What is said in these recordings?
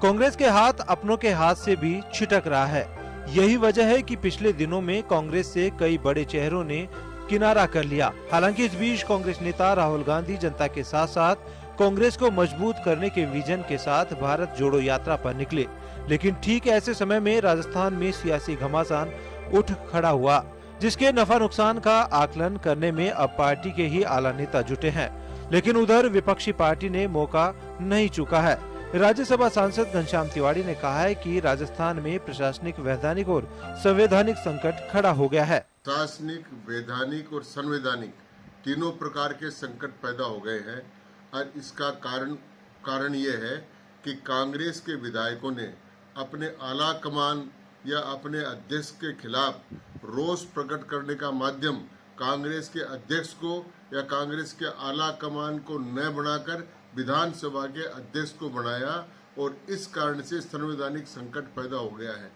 कांग्रेस के हाथ अपनों के हाथ से भी छिटक रहा है। यही वजह है कि पिछले दिनों में कांग्रेस से कई बड़े चेहरों ने किनारा कर लिया। हालांकि इस बीच कांग्रेस नेता राहुल गांधी जनता के साथ साथ कांग्रेस को मजबूत करने के विजन के साथ भारत जोड़ो यात्रा पर निकले, लेकिन ठीक ऐसे समय में राजस्थान में सियासी घमासान उठ खड़ा हुआ, जिसके नफा नुकसान का आकलन करने में अब पार्टी के ही आला नेता जुटे हैं। लेकिन उधर विपक्षी पार्टी ने मौका नहीं चूका है। राज्यसभा सांसद घनश्याम तिवारी ने कहा है कि राजस्थान में प्रशासनिक, वैधानिक और संवैधानिक संकट खड़ा हो गया है। प्रशासनिक, वैधानिक और संवैधानिक तीनों प्रकार के संकट पैदा हो गए हैं और इसका कारण ये है कि कांग्रेस के विधायकों ने अपने आला कमान या अपने अध्यक्ष के खिलाफ रोष प्रकट करने का माध्यम कांग्रेस के अध्यक्ष को या कांग्रेस के आला कमान को न बनाकर विधानसभा के अध्यक्ष को बनाया और इस कारण से संवैधानिक संकट पैदा हो गया है।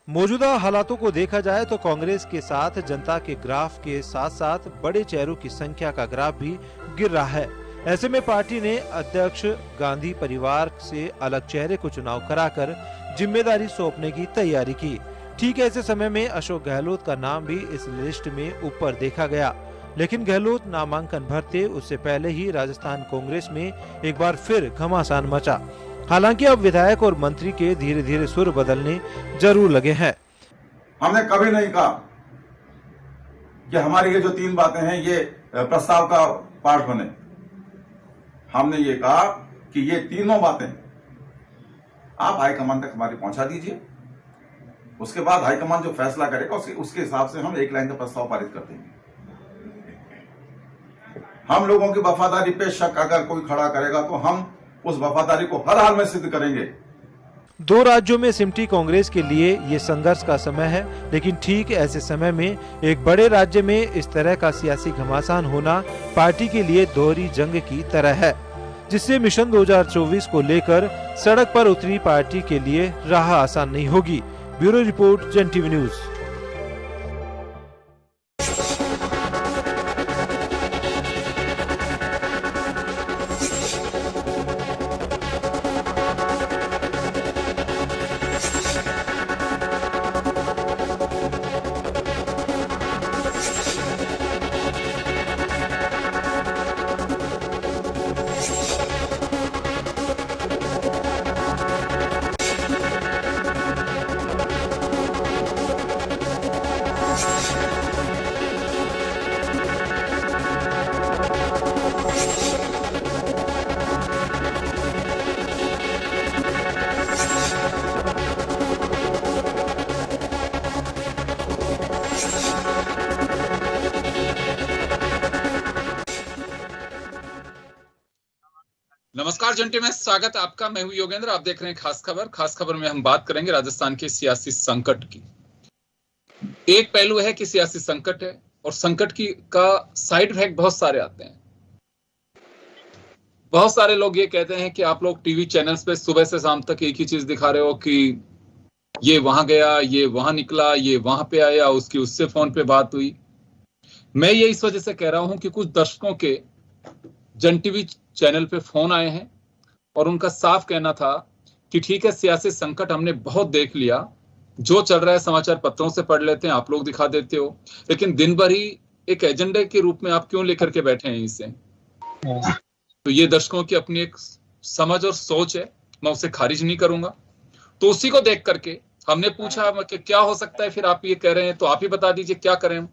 मौजूदा हालातों को देखा जाए तो कांग्रेस के साथ जनता के ग्राफ के साथ साथ बड़े चेहरों की संख्या का ग्राफ भी गिर रहा है। ऐसे में पार्टी ने अध्यक्ष गांधी परिवार से अलग चेहरे को चुनाव कराकर जिम्मेदारी सौंपने की तैयारी की। ठीक ऐसे समय में अशोक गहलोत का नाम भी इस लिस्ट में ऊपर देखा गया, लेकिन गहलोत नामांकन भरते उससे पहले ही राजस्थान कांग्रेस में एक बार फिर घमासान मचा। हालांकि अब विधायक और मंत्री के धीरे धीरे सुर बदलने जरूर लगे हैं। हमने कभी नहीं कहा कि हमारी ये जो 3 बातें हैं ये प्रस्ताव का पार्ट बने। हमने ये कहा कि ये तीनों बातें आप हाईकमान तक हमारी पहुंचा दीजिए, उसके बाद हाईकमान जो फैसला करेगा उसके हिसाब से हम 1 लाइन का प्रस्ताव पारित कर देंगे। हम लोगों की वफादारी पे शक अगर कोई खड़ा करेगा तो हम उस वफादारी को हर हाल में सिद्ध करेंगे। 2 राज्यों में सिमटी कांग्रेस के लिए ये संघर्ष का समय है, लेकिन ठीक ऐसे समय में एक बड़े राज्य में इस तरह का सियासी घमासान होना पार्टी के लिए दोहरी जंग की तरह है, जिससे मिशन 2024 को लेकर सड़क पर उतरी पार्टी के लिए राह आसान नहीं होगी। ब्यूरो रिपोर्ट, जन टीवी न्यूज। नमस्कार जंटी में स्वागत है आपका। मैं हूं योगेंद्र। आप देख रहे हैं खास खबर। खास खबर में हम बात करेंगे राजस्थान के सियासी संकट की। एक पहलू है कि सियासी संकट है और संकट की का साइड इफेक्ट बहुत सारे आते हैं। बहुत सारे लोग ये कहते हैं कि आप लोग टीवी चैनल्स पे सुबह से शाम तक एक ही चीज दिखा रहे हो कि ये वहां गया, ये वहां निकला, ये वहां पे आया, उसकी उससे फोन पे बात हुई। मैं ये इस वजह से कह रहा हूं कि कुछ दर्शकों के जन टीवी चैनल पे फोन आए हैं और उनका साफ कहना था कि ठीक है, सियासी संकट हमने बहुत देख लिया, जो चल रहा है समाचार पत्रों से पढ़ लेते हैं, आप लोग दिखा देते हो, लेकिन दिन भर ही एक एजेंडे के रूप में आप क्यों लेकर के बैठे हैं इसे। तो ये दर्शकों की अपनी एक समझ और सोच है, मैं उसे खारिज नहीं करूंगा। तो उसी को देख करके हमने पूछा कि क्या हो सकता है। फिर आप ये कह रहे हैं तो आप ही बता दीजिए क्या करें हम।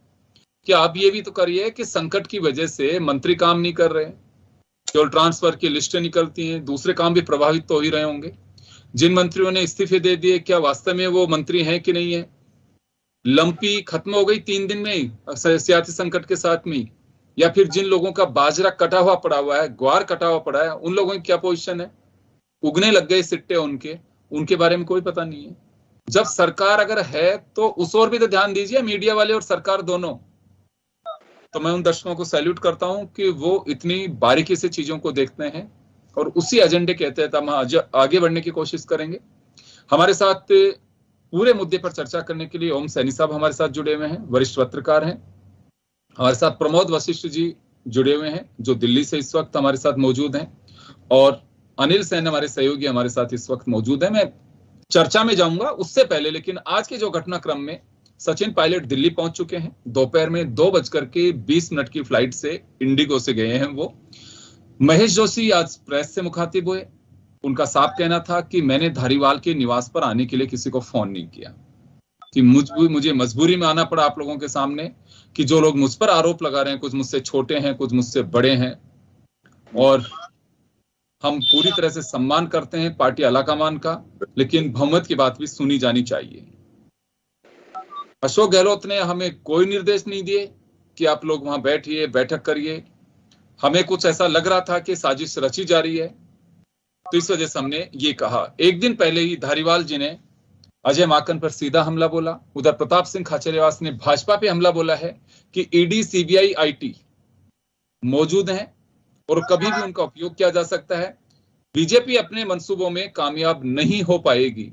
कि आप ये भी तो करिए कि संकट की वजह से मंत्री काम नहीं कर रहे हैं, केवल ट्रांसफर की लिस्टें निकलती हैं, दूसरे काम भी प्रभावित तो हो ही रहे होंगे। जिन मंत्रियों ने इस्तीफे दे दिए, क्या वास्तव में वो मंत्री हैं कि नहीं है? लंपी खत्म हो गई 3 दिन में ही सियासी संकट के साथ में, या फिर जिन लोगों का बाजरा कटा हुआ पड़ा हुआ है, ग्वार कटा हुआ पड़ा है, उन लोगों की क्या पोजीशन है? उगने लग गए सिट्टे उनके बारे में कोई पता नहीं है। जब सरकार अगर है तो उस ओर भी तो ध्यान दीजिए, मीडिया वाले और सरकार दोनों। तो मैं उन दर्शकों को सैल्यूट करता हूं कि वो इतनी बारीकी से चीजों को देखते हैं और उसी एजेंडे के तहत हम आगे बढ़ने की कोशिश करेंगे। हमारे साथ पूरे मुद्दे पर चर्चा करने के लिए ओम सैनी साहब हमारे साथ जुड़े हुए हैं, वरिष्ठ पत्रकार हैं। हमारे साथ प्रमोद वशिष्ठ जी जुड़े हुए हैं जो दिल्ली से इस वक्त हमारे साथ मौजूद हैं, और अनिल सेन हमारे सहयोगी हमारे साथ इस वक्त मौजूद है। मैं चर्चा में जाऊंगा उससे पहले लेकिन आज के जो घटनाक्रम में सचिन पायलट दिल्ली पहुंच चुके हैं। दोपहर में 2:20 की फ्लाइट से इंडिगो से गए हैं वो। महेश जोशी आज प्रेस से मुखातिब हुए। उनका साफ कहना था कि मैंने धारीवाल के निवास पर आने के लिए किसी को फोन नहीं किया, कि मुझे मजबूरी में आना पड़ा आप लोगों के सामने, कि जो लोग मुझ पर आरोप लगा रहे हैं कुछ मुझसे छोटे हैं कुछ मुझसे बड़े हैं, और हम पूरी तरह से सम्मान करते हैं पार्टी आलाकमान का, लेकिन बहुमत की बात भी सुनी जानी चाहिए। अशोक गहलोत ने हमें कोई निर्देश नहीं दिए कि आप लोग वहां बैठिए, बैठक करिए। हमें कुछ ऐसा लग रहा था कि साजिश रची जा रही है, तो इस वजह से हमने ये कहा। एक दिन पहले ही धारीवाल जी ने अजय माकन पर सीधा हमला बोला। उधर प्रताप सिंह खाचरियावास ने भाजपा पे हमला बोला है कि ईडी, सीबीआई, आईटी मौजूद हैं और कभी भी उनका उपयोग किया जा सकता है। बीजेपी अपने मंसूबों में कामयाब नहीं हो पाएगी।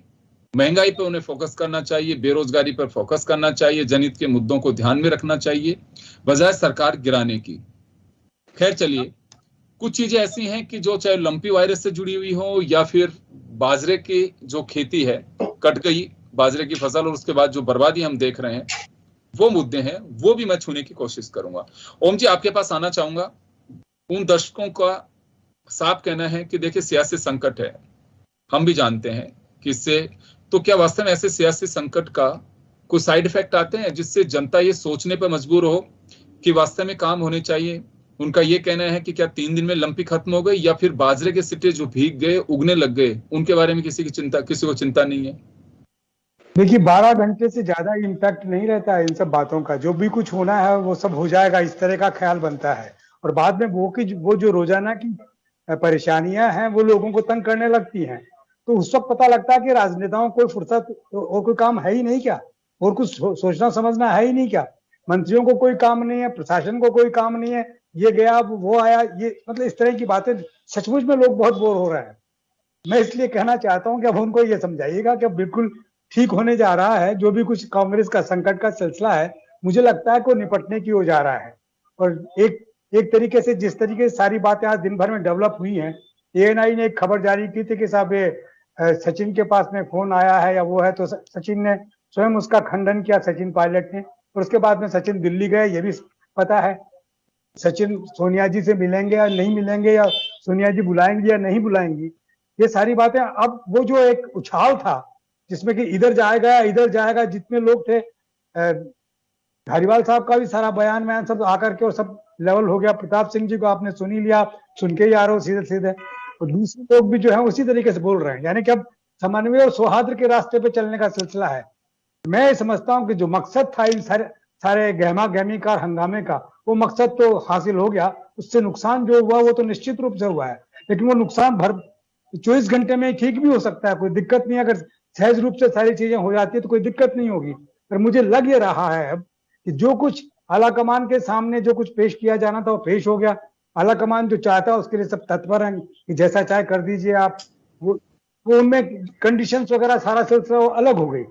महंगाई पर उन्हें फोकस करना चाहिए, बेरोजगारी पर फोकस करना चाहिए, जनहित के मुद्दों को ध्यान में रखना चाहिए बजाय सरकार गिराने की। खैर चलिए, कुछ चीजें ऐसी हैं कि जो चाहे लंपी वायरस से जुड़ी हुई हो या फिर बाजरे की जो खेती है, कट गई बाजरे की फसल और उसके बाद जो बर्बादी हम देख रहे हैं, वो मुद्दे हैं, वो भी मैं छूने की कोशिश करूंगा। ओम जी, आपके पास आना चाहूंगा। उन दर्शकों का साफ कहना है कि देखिए सियासी संकट है, हम भी जानते हैं कि इससे, तो क्या वास्तव में ऐसे सियासी संकट का कुछ साइड इफेक्ट आते हैं जिससे जनता ये सोचने पर मजबूर हो कि वास्तव में काम होने चाहिए? उनका ये कहना है कि क्या 3 दिन में लंपी खत्म हो गई या फिर बाजरे के सिट्टे जो भीग गए, उगने लग गए, उनके बारे में किसी को चिंता नहीं है? देखिए, 12 घंटे से ज्यादा इम्पैक्ट नहीं रहता है इन सब बातों का। जो भी कुछ होना है वो सब हो जाएगा, इस तरह का ख्याल बनता है। और बाद में वो जो रोजाना की परेशानियां हैं वो लोगों को तंग करने लगती हैं, तो उस वक्त पता लगता है कि राजनेताओं को कोई फुर्सत और कोई काम है ही नहीं क्या, और कुछ सोचना समझना है ही नहीं क्या? मंत्रियों को कोई काम नहीं है, प्रशासन को कोई काम नहीं है, ये गया वो आया, ये मतलब इस तरह की बातें सचमुच में लोग बहुत बोर हो रहे हैं। मैं इसलिए कहना चाहता हूं कि अब उनको ये समझाइएगा कि अब बिल्कुल ठीक होने जा रहा है। जो भी कुछ कांग्रेस का संकट का सिलसिला है, मुझे लगता है कि वो निपटने की हो जा रहा है। और एक तरीके से जिस तरीके से सारी बातें आज दिन भर में डेवलप हुई हैं, एएनआई ने एक खबर जारी की थी कि साहब ये सचिन के पास में फोन आया है या वो है, तो सचिन ने स्वयं उसका खंडन किया, सचिन पायलट ने। और उसके बाद में सचिन दिल्ली गए, ये भी पता है। सचिन सोनिया जी से मिलेंगे या नहीं मिलेंगे, या सोनिया जी बुलाएंगी या नहीं बुलाएंगी, ये सारी बातें। अब वो जो एक उछाल था जिसमें कि इधर जाएगा, जितने लोग थे, धारीवाल साहब का भी सारा बयान सब आकर के और सब लेवल हो गया। प्रताप सिंह जी को आपने सुन ही लिया, सुन के ही आ रहे हो सीधे। और दूसरे लोग भी जो है उसी तरीके से बोल रहे हैं, यानी कि अब समन्वय और सौहार्द के रास्ते पे चलने का सिलसिला है। मैं समझता हूं कि जो मकसद था इन सारे गहमा गहमी का हंगामे का, वो मकसद तो हासिल हो गया। उससे नुकसान जो हुआ वो तो निश्चित रूप से हुआ है, लेकिन वो नुकसान 24 घंटे में ठीक भी हो सकता है, कोई दिक्कत नहीं। अगर सहज रूप से सारी चीजें हो जाती है तो कोई दिक्कत नहीं होगी। पर मुझे लग ये रहा है अब कि जो कुछ आलाकमान के सामने जो कुछ पेश किया जाना था वो पेश हो गया। आलाकमान जो चाहता है उसके लिए सब तत्पर हैं कि जैसा चाहे कर दीजिए आप। वो उनमें कंडीशंस वगैरह सारा सिलसिला वो अलग हो गई।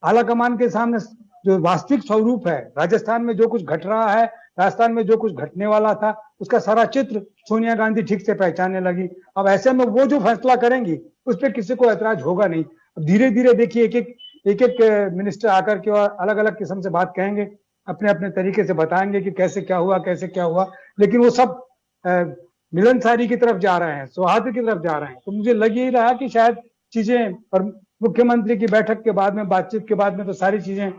आलाकमान के सामने जो वास्तविक स्वरूप है, राजस्थान में जो कुछ घट रहा है, राजस्थान में जो कुछ घटने वाला था, उसका सारा चित्र सोनिया गांधी ठीक से पहचानने लगी। अब ऐसे में वो जो फैसला करेंगी उस पर किसी को ऐतराज होगा नहीं। धीरे धीरे देखिए एक एक मिनिस्टर आकर के और अलग अलग किस्म से बात कहेंगे, अपने अपने तरीके से बताएंगे कि कैसे क्या हुआ, लेकिन वो सब मिलनसारी की तरफ जा रहे हैं, सौहार्द की तरफ जा रहे हैं। तो मुझे लग ही रहा कि शायद चीजें, और मुख्यमंत्री की बैठक के बाद में, बातचीत के बाद में तो सारी चीजें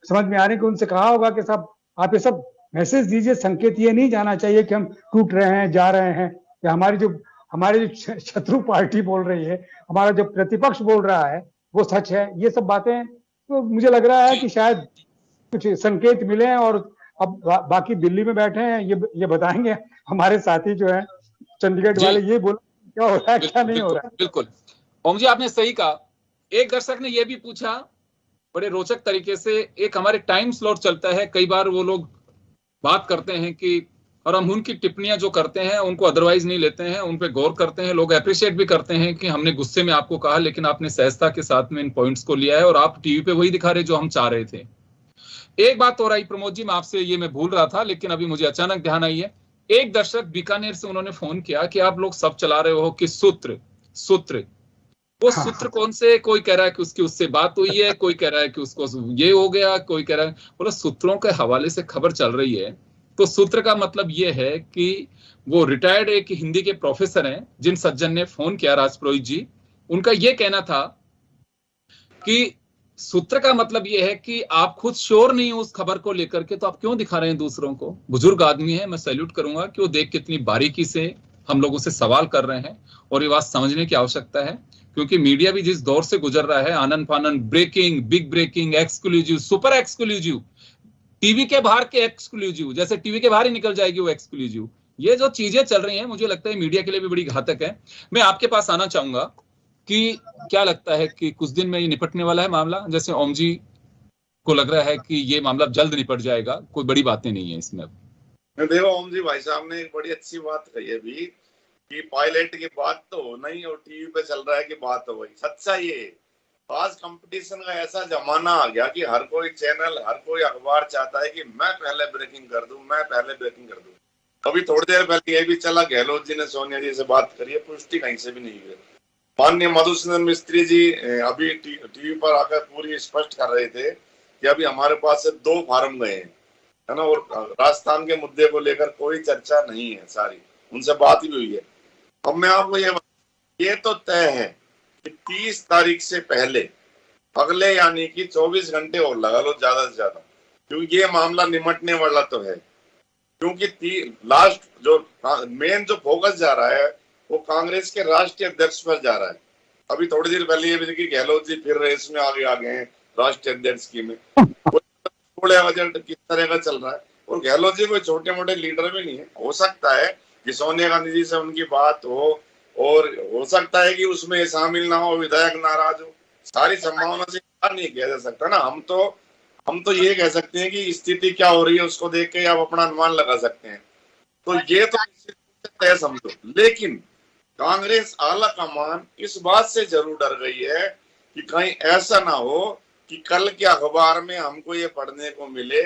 समझ में आ रही कि उनसे कहा होगा कि साहब आप ये सब मैसेज दीजिए, संकेत ये नहीं जाना चाहिए कि हम टूट रहे हैं, जा रहे हैं, या हमारी जो शत्रु पार्टी बोल रही है, हमारा जो प्रतिपक्ष बोल रहा है वो सच है। ये सब बातें तो मुझे लग रहा है कि शायद कुछ संकेत मिले। और अब बाकी दिल्ली में बैठे हैं, ये बताएंगे हमारे साथी जो है चंडीगढ़ वाले, ये बोल क्या हो रहा है क्या नहीं हो रहा है। बिल्कुल ओम जी, आपने सही कहा। एक दर्शक ने यह भी पूछा बड़े रोचक तरीके से, एक हमारे टाइम स्लॉट चलता है, कई बार वो लोग बात करते हैं कि, और हम उनकी टिप्पणियां जो करते हैं उनको अदरवाइज नहीं लेते हैं, उन पे गौर करते हैं, लोग अप्रिशिएट भी करते हैं कि हमने गुस्से में आपको कहा लेकिन आपने सहजता के साथ में इन पॉइंट्स को लिया है और आप टीवी पे वही दिखा रहे जो हम चाह रहे थे। एक बात और आई प्रमोद जी, मैं आपसे ये मैं भूल रहा था लेकिन अभी मुझे अचानक ध्यान आई है। एक दर्शक बीकानेर से उन्होंने फोन किया कि आप लोग सब चला रहे हो कि सूत्र वो सूत्र कौन से, कोई कह रहा है कि उसकी उससे बात हुई है, कोई कह रहा है कि उसको ये हो गया, कोई कह रहा है, बोला सूत्रों के हवाले से खबर चल रही है। तो सूत्र का मतलब ये है कि वो रिटायर्ड एक हिंदी के प्रोफेसर हैं जिन सज्जन ने फोन किया, राजपुरोहित जी, उनका ये कहना था कि सूत्र का मतलब ये है कि आप खुद श्योर नहीं हो उस खबर को लेकर के, तो आप क्यों दिखा रहे हैं दूसरों को। बुजुर्ग आदमी है, मैं सैल्यूट करूंगा कि वो देख कितनी बारीकी से हम लोगों से सवाल कर रहे हैं और ये बात समझने की आवश्यकता है, क्योंकि मीडिया भी जिस दौर से गुजर रहा है, आनन फानन, breaking, big breaking, exclusive, super exclusive, TV के बाहर के एक्सक्लूसिव, जैसे टीवी के बाहर ही निकल जाएगी वो एक्सक्लूसिव, ये जो चीजें चल रही हैं मुझे लगता है मीडिया के लिए भी बड़ी घातक है। मैं आपके पास आना चाहूंगा कि क्या लगता है कि कुछ दिन में ये निपटने वाला है मामला, जैसे ओम जी को लग रहा है कि ये मामला जल्द निपट जाएगा, कोई बड़ी बातें नहीं है इसमें। देखो ओम जी, भाई साहब ने एक बड़ी अच्छी बात कही है भी कि पायलट की बात तो हो नहीं और टीवी पे चल रहा है कि बात हो गई। सच्चा ये आज कंपटीशन का ऐसा जमाना आ गया कि हर कोई चैनल, हर कोई अखबार चाहता है कि मैं पहले ब्रेकिंग कर दूं, मैं पहले ब्रेकिंग कर दूं। अभी थोड़ी देर पहले ये भी चला, गहलोत जी ने सोनिया जी से बात करी है, पुष्टि कहीं से भी नहीं हुई। माननीय मधुसूदन मिस्त्री जी अभी टीवी पर आकर पूरी स्पष्ट कर रहे थे कि अभी हमारे पास से 2 फार्म गए हैं, है ना, और राजस्थान के मुद्दे को लेकर कोई चर्चा नहीं है, सारी उनसे बात ही हुई है। अब मैं आपको ये तो तय है कि 30 तारीख से पहले अगले यानी कि 24 घंटे और लगा लो ज्यादा से ज्यादा, क्योंकि ये मामला निमटने वाला तो है। क्योंकि लास्ट जो मेन जो फोकस जा रहा है वो कांग्रेस के राष्ट्रीय अध्यक्ष पर जा रहा है। अभी थोड़ी देर पहले ये भी देखिए गहलोत जी फिर रेस में आगे आ गए हैं राष्ट्रीय अध्यक्ष की में, थोड़े बजट किस तरह का चल रहा है। और गहलोत जी कोई छोटे मोटे लीडर भी नहीं है। हो सकता है कि सोनिया गांधी जी से उनकी बात हो और हो सकता है कि उसमें शामिल ना हो, विधायक नाराज हो, सारी संभावना से नहीं किया जा सकता ना। हम तो ये कह सकते हैं कि स्थिति क्या हो रही है उसको देख के आप अपना अनुमान लगा सकते हैं। तो ये तो तय समझो, लेकिन कांग्रेस आला कमान इस बात से जरूर डर गई है कि कहीं ऐसा ना हो कि कल के अखबार में हमको ये पढ़ने को मिले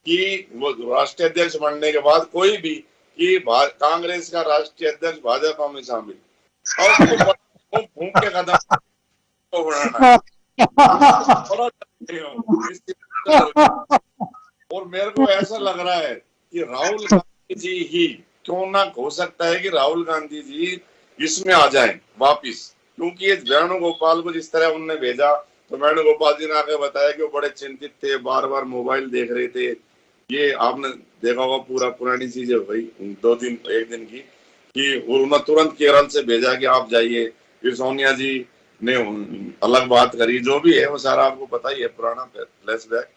कि वो राष्ट्रीय अध्यक्ष बनने के बाद कोई भी कि कांग्रेस का राष्ट्रीय अध्यक्ष भाजपा में शामिल, और भूख के कदम को बढ़ाना। और मेरे को ऐसा लग रहा है कि राहुल गांधी जी ही क्यों ना, हो सकता है कि राहुल गांधी जी इसमें आ जाएं वापिस, क्योंकि ये वेणुगोपाल को जिस तरह उन्होंने भेजा तो वेणुगोपाल जी ने आगे बताया कि वो बड़े चिंतित थे, बार बार मोबाइल देख रहे थे। ये आपने देखा होगा, पूरा पुरानी चीजें हो गई 2 दिन 1 दिन की, कि उन्होंने तुरंत केरल से भेजा कि आप जाइए। फिर सोनिया जी ने अलग बात करी, जो भी है वो सारा आपको पता ही है, पुराना फ्लैशबैक।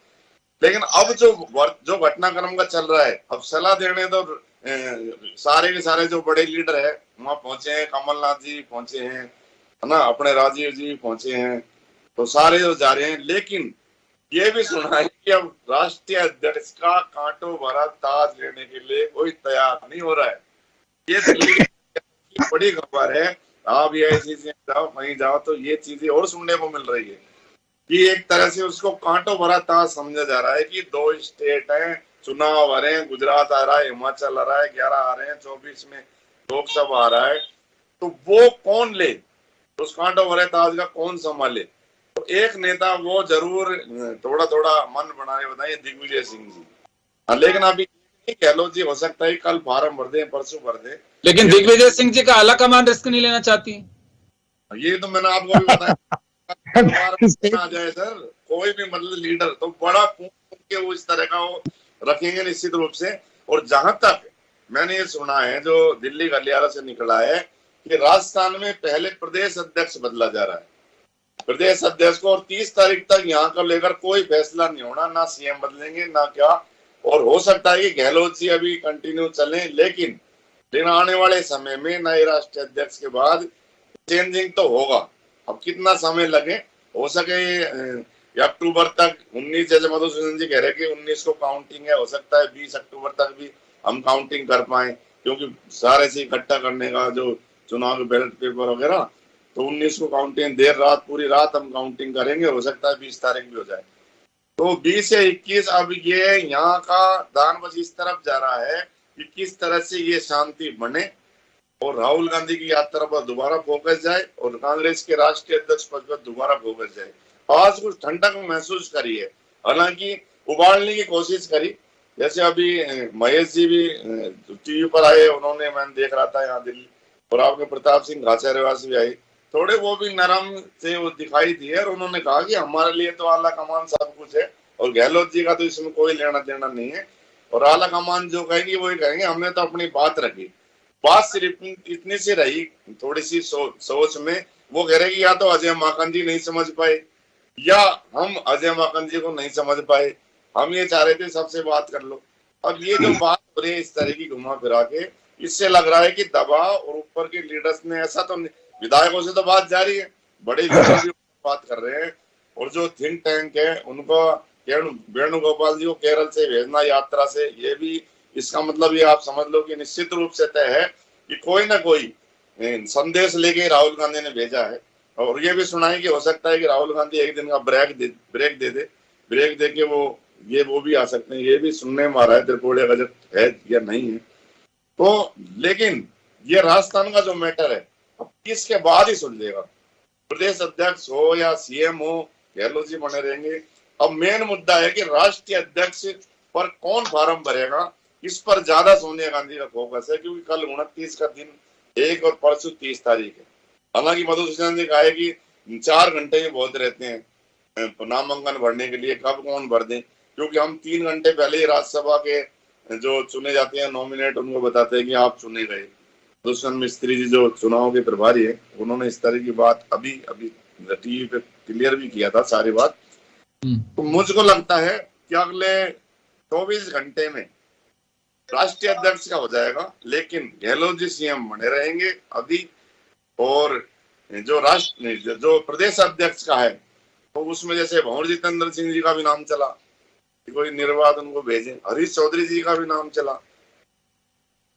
लेकिन अब जो घटनाक्रम का चल रहा है, अब सलाह देने तो सारे के सारे जो बड़े लीडर है वहां पहुंचे हैं, कमलनाथ जी पहुंचे हैं, है ना, अपने राजीव जी पहुंचे हैं, तो सारे जो जा रहे हैं। लेकिन ये भी सुना है कि अब राष्ट्रीय अध्यक्ष का कांटों भरा ताज लेने के लिए कोई तैयार नहीं हो रहा है। ये दिल्ली की बड़ी खबर है। आप ये ऐसी जाओ, कहीं जाओ तो ये चीजें और सुनने को मिल रही है कि एक तरह से उसको कांटों भरा ताज समझा जा रहा है कि 2 स्टेट हैं, चुनाव आ रहे हैं, गुजरात आ रहा है, हिमाचल आ रहा है, 11 आ रहे हैं, 24 में लोकसभा आ रहा है, तो वो कौन ले, उस कांटों भरे ताज का कौन संभाले। तो एक नेता वो जरूर थोड़ा थोड़ा मन बनाए बताइए, दिग्विजय सिंह जी। लेकिन अभी गहलोत जी हो सकता है कल फार्म भर दे, परसों भर दे, लेकिन दिग्विजय सिंह जी का आला कमान रिस्क नहीं लेना चाहती। ये तो मैंने आपको भी बताया। आ जाए सर, कोई भी मतलब लीडर तो बड़ा के वो इस तरह का वो रखेंगे निश्चित रूप से। और जहां तक मैंने ये सुना है, जो दिल्ली गलियारा से निकला है, कि राजस्थान में पहले प्रदेश अध्यक्ष बदला जा रहा है, प्रदेश अध्यक्ष को, और 30 तारीख तक यहाँ का लेकर कोई फैसला नहीं होना, ना सीएम बदलेंगे ना क्या। और हो सकता है कि गहलोत जी अभी कंटिन्यू चले, लेकिन आने वाले समय में नए राष्ट्रीय अध्यक्ष के बाद चेंजिंग तो होगा। अब कितना समय लगे, हो सके कि अक्टूबर तक 19, जैसे मधुसूदन जी कह रहे हैं कि 19 को काउंटिंग है, हो सकता है 20 अक्टूबर तक भी हम काउंटिंग कर पाए, क्योंकि सारे से इकट्ठा करने का जो चुनाव बैलेट पेपर वगैरह, तो 19 को काउंटिंग, देर रात पूरी रात हम काउंटिंग करेंगे, हो सकता है 20 तारीख भी हो जाए। तो 20 या 21 अब ये यहाँ का दान बस इस तरफ जा रहा है कि किस तरह से ये शांति बने और राहुल गांधी की यात्रा पर दोबारा फोकस जाए और कांग्रेस के राष्ट्रीय अध्यक्ष पद पर दोबारा फोकस जाए। आज कुछ ठंडक महसूस करी है, हालांकि उबालने की कोशिश करी, जैसे अभी महेश जी भी टीवी पर आए, उन्होंने, मैं देख रहा था यहाँ दिल्ली, और आपके प्रताप सिंह घाचारेवास भी आए, थोड़े वो भी नरम से वो दिखाई दिए और उन्होंने कहा कि हमारे लिए तो आला कमान सब कुछ है और गहलोत जी का तो इसमें कोई लेना देना नहीं है, और आला कमान जो कहेंगे वही कहेंगे, हमने तो अपनी बात रखी। बात सिर्फ इतनी सी रही, थोड़ी सी सोच में वो कह रहे कि या तो अजय माकन जी नहीं समझ पाए या हम अजय माकन जी को नहीं समझ पाए, हम ये चाह रहे थे सबसे बात कर लो। अब ये जो बात हो रही है इस तरह की घुमा फिरा के, इससे लग रहा है कि दबाव और ऊपर के लीडर्स ने, ऐसा तो विधायकों से तो बात जारी है, बड़े लीडर भी बात कर रहे हैं, और जो थिंक टैंक है उनको वेणुगोपाल जी को केरल से भेजना यात्रा से, ये भी इसका मतलब ये आप समझ लो कि निश्चित रूप से तय है कि कोई ना कोई संदेश लेके राहुल गांधी ने भेजा है। और ये भी सुना है कि हो सकता है कि राहुल गांधी एक दिन का ब्रेक दे के वो भी आ सकते हैं, ये भी सुनने में आ रहा है, त्रिपुरा गजट है या नहीं है। तो लेकिन ये राजस्थान का जो मैटर है अब इसके बाद ही सुलझेगा, प्रदेश अध्यक्ष हो या सीएम हो, गहलोत जी बने रहेंगे। अब मेन मुद्दा है कि राष्ट्रीय अध्यक्ष पर कौन फार्म भरेगा, इस पर ज्यादा सोनिया गांधी का फोकस है, क्योंकि कल 29 का दिन 1 और परसों 30 तारीख है। हालांकि मधुसूदन जी कहा है कि 4 घंटे ही बहुत रहते हैं नामांकन भरने के लिए, कब कौन भर दे, क्योंकि हम 3 घंटे पहले ही राज्यसभा के जो चुने जाते हैं नॉमिनेट, उनको बताते हैं कि आप चुने गए। दुष्यंत मिस्त्री जी जो चुनाव के प्रभारी है, उन्होंने इस तरह की बात अभी टीवी पे क्लियर भी किया था सारी बात। तो मुझको लगता है कि अगले 24 घंटे में राष्ट्रीय अध्यक्ष का हो जाएगा, लेकिन गहलोत जी सीएम बने रहेंगे अभी, और जो प्रदेश अध्यक्ष का है तो उसमें जैसे भंवर जितेंद्र सिंह जी का भी नाम चला, कोई निर्वाद उनको भेजे, हरीश चौधरी जी का भी नाम चला,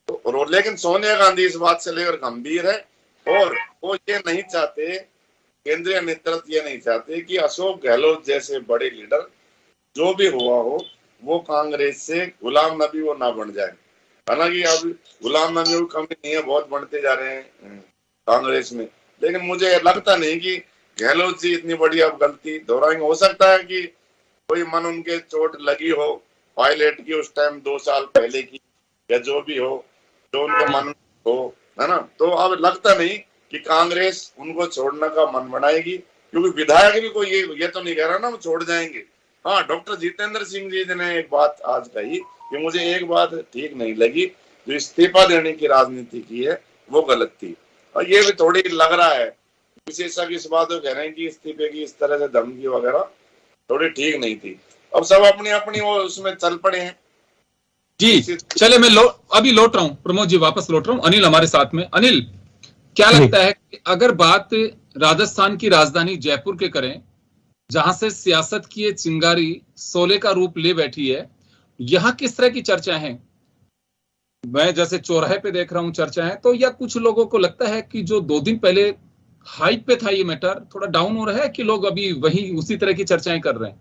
तो लेकिन सोनिया गांधी इस बात से लेकर गंभीर है, और वो ये नहीं चाहते, केंद्रीय नेतृत्व ये नहीं चाहते कि अशोक गहलोत जैसे बड़े लीडर जो भी हुआ हो वो कांग्रेस से गुलाम नबी वो ना बन जाए। हालांकि अब गुलाम नबी की कमी नहीं है, बहुत बढ़ते जा रहे हैं कांग्रेस में, लेकिन मुझे लगता नहीं कि गहलोत जी इतनी बड़ी अब गलती दोहराएंगे। हो सकता है कि कोई मन उनके चोट लगी हो पायलट की उस टाइम 2 साल पहले की, या जो भी हो, जो उनको मन हो, है ना, तो अब लगता नहीं कि कांग्रेस उनको छोड़ने का मन बनाएगी, क्योंकि विधायक भी कोई ये तो नहीं कह रहा ना वो छोड़ जाएंगे। हाँ, डॉक्टर जितेंद्र सिंह जी ने एक बात आज कही कि मुझे एक बात ठीक नहीं लगी, जो इस्तीफा देने की राजनीति की है वो गलत थी, और ये भी थोड़ी लग रहा है विशेषज्ञ इस बात को कह रहे हैं कि इस्तीफे की इस तरह से धमकी वगैरह थोड़ी ठीक नहीं थी। अब सब अपनी अपनी वो उसमें चल पड़े हैं जी। चले मैं अभी लौट रहा हूँ, प्रमोद जी वापस लौट रहा हूँ। अनिल हमारे साथ में। अनिल, क्या लगता है कि अगर बात राजस्थान की राजधानी जयपुर के करें, जहां से सियासत की ये चिंगारी शोले का रूप ले बैठी है, यहां किस तरह की चर्चा है? मैं जैसे चौराहे पे देख रहा हूं चर्चा है, तो या कुछ लोगों को लगता है कि जो 2 दिन पहले हाइप पे था ये मैटर थोड़ा डाउन हो रहा है, कि लोग अभी वही उसी तरह की चर्चाएं कर रहे हैं?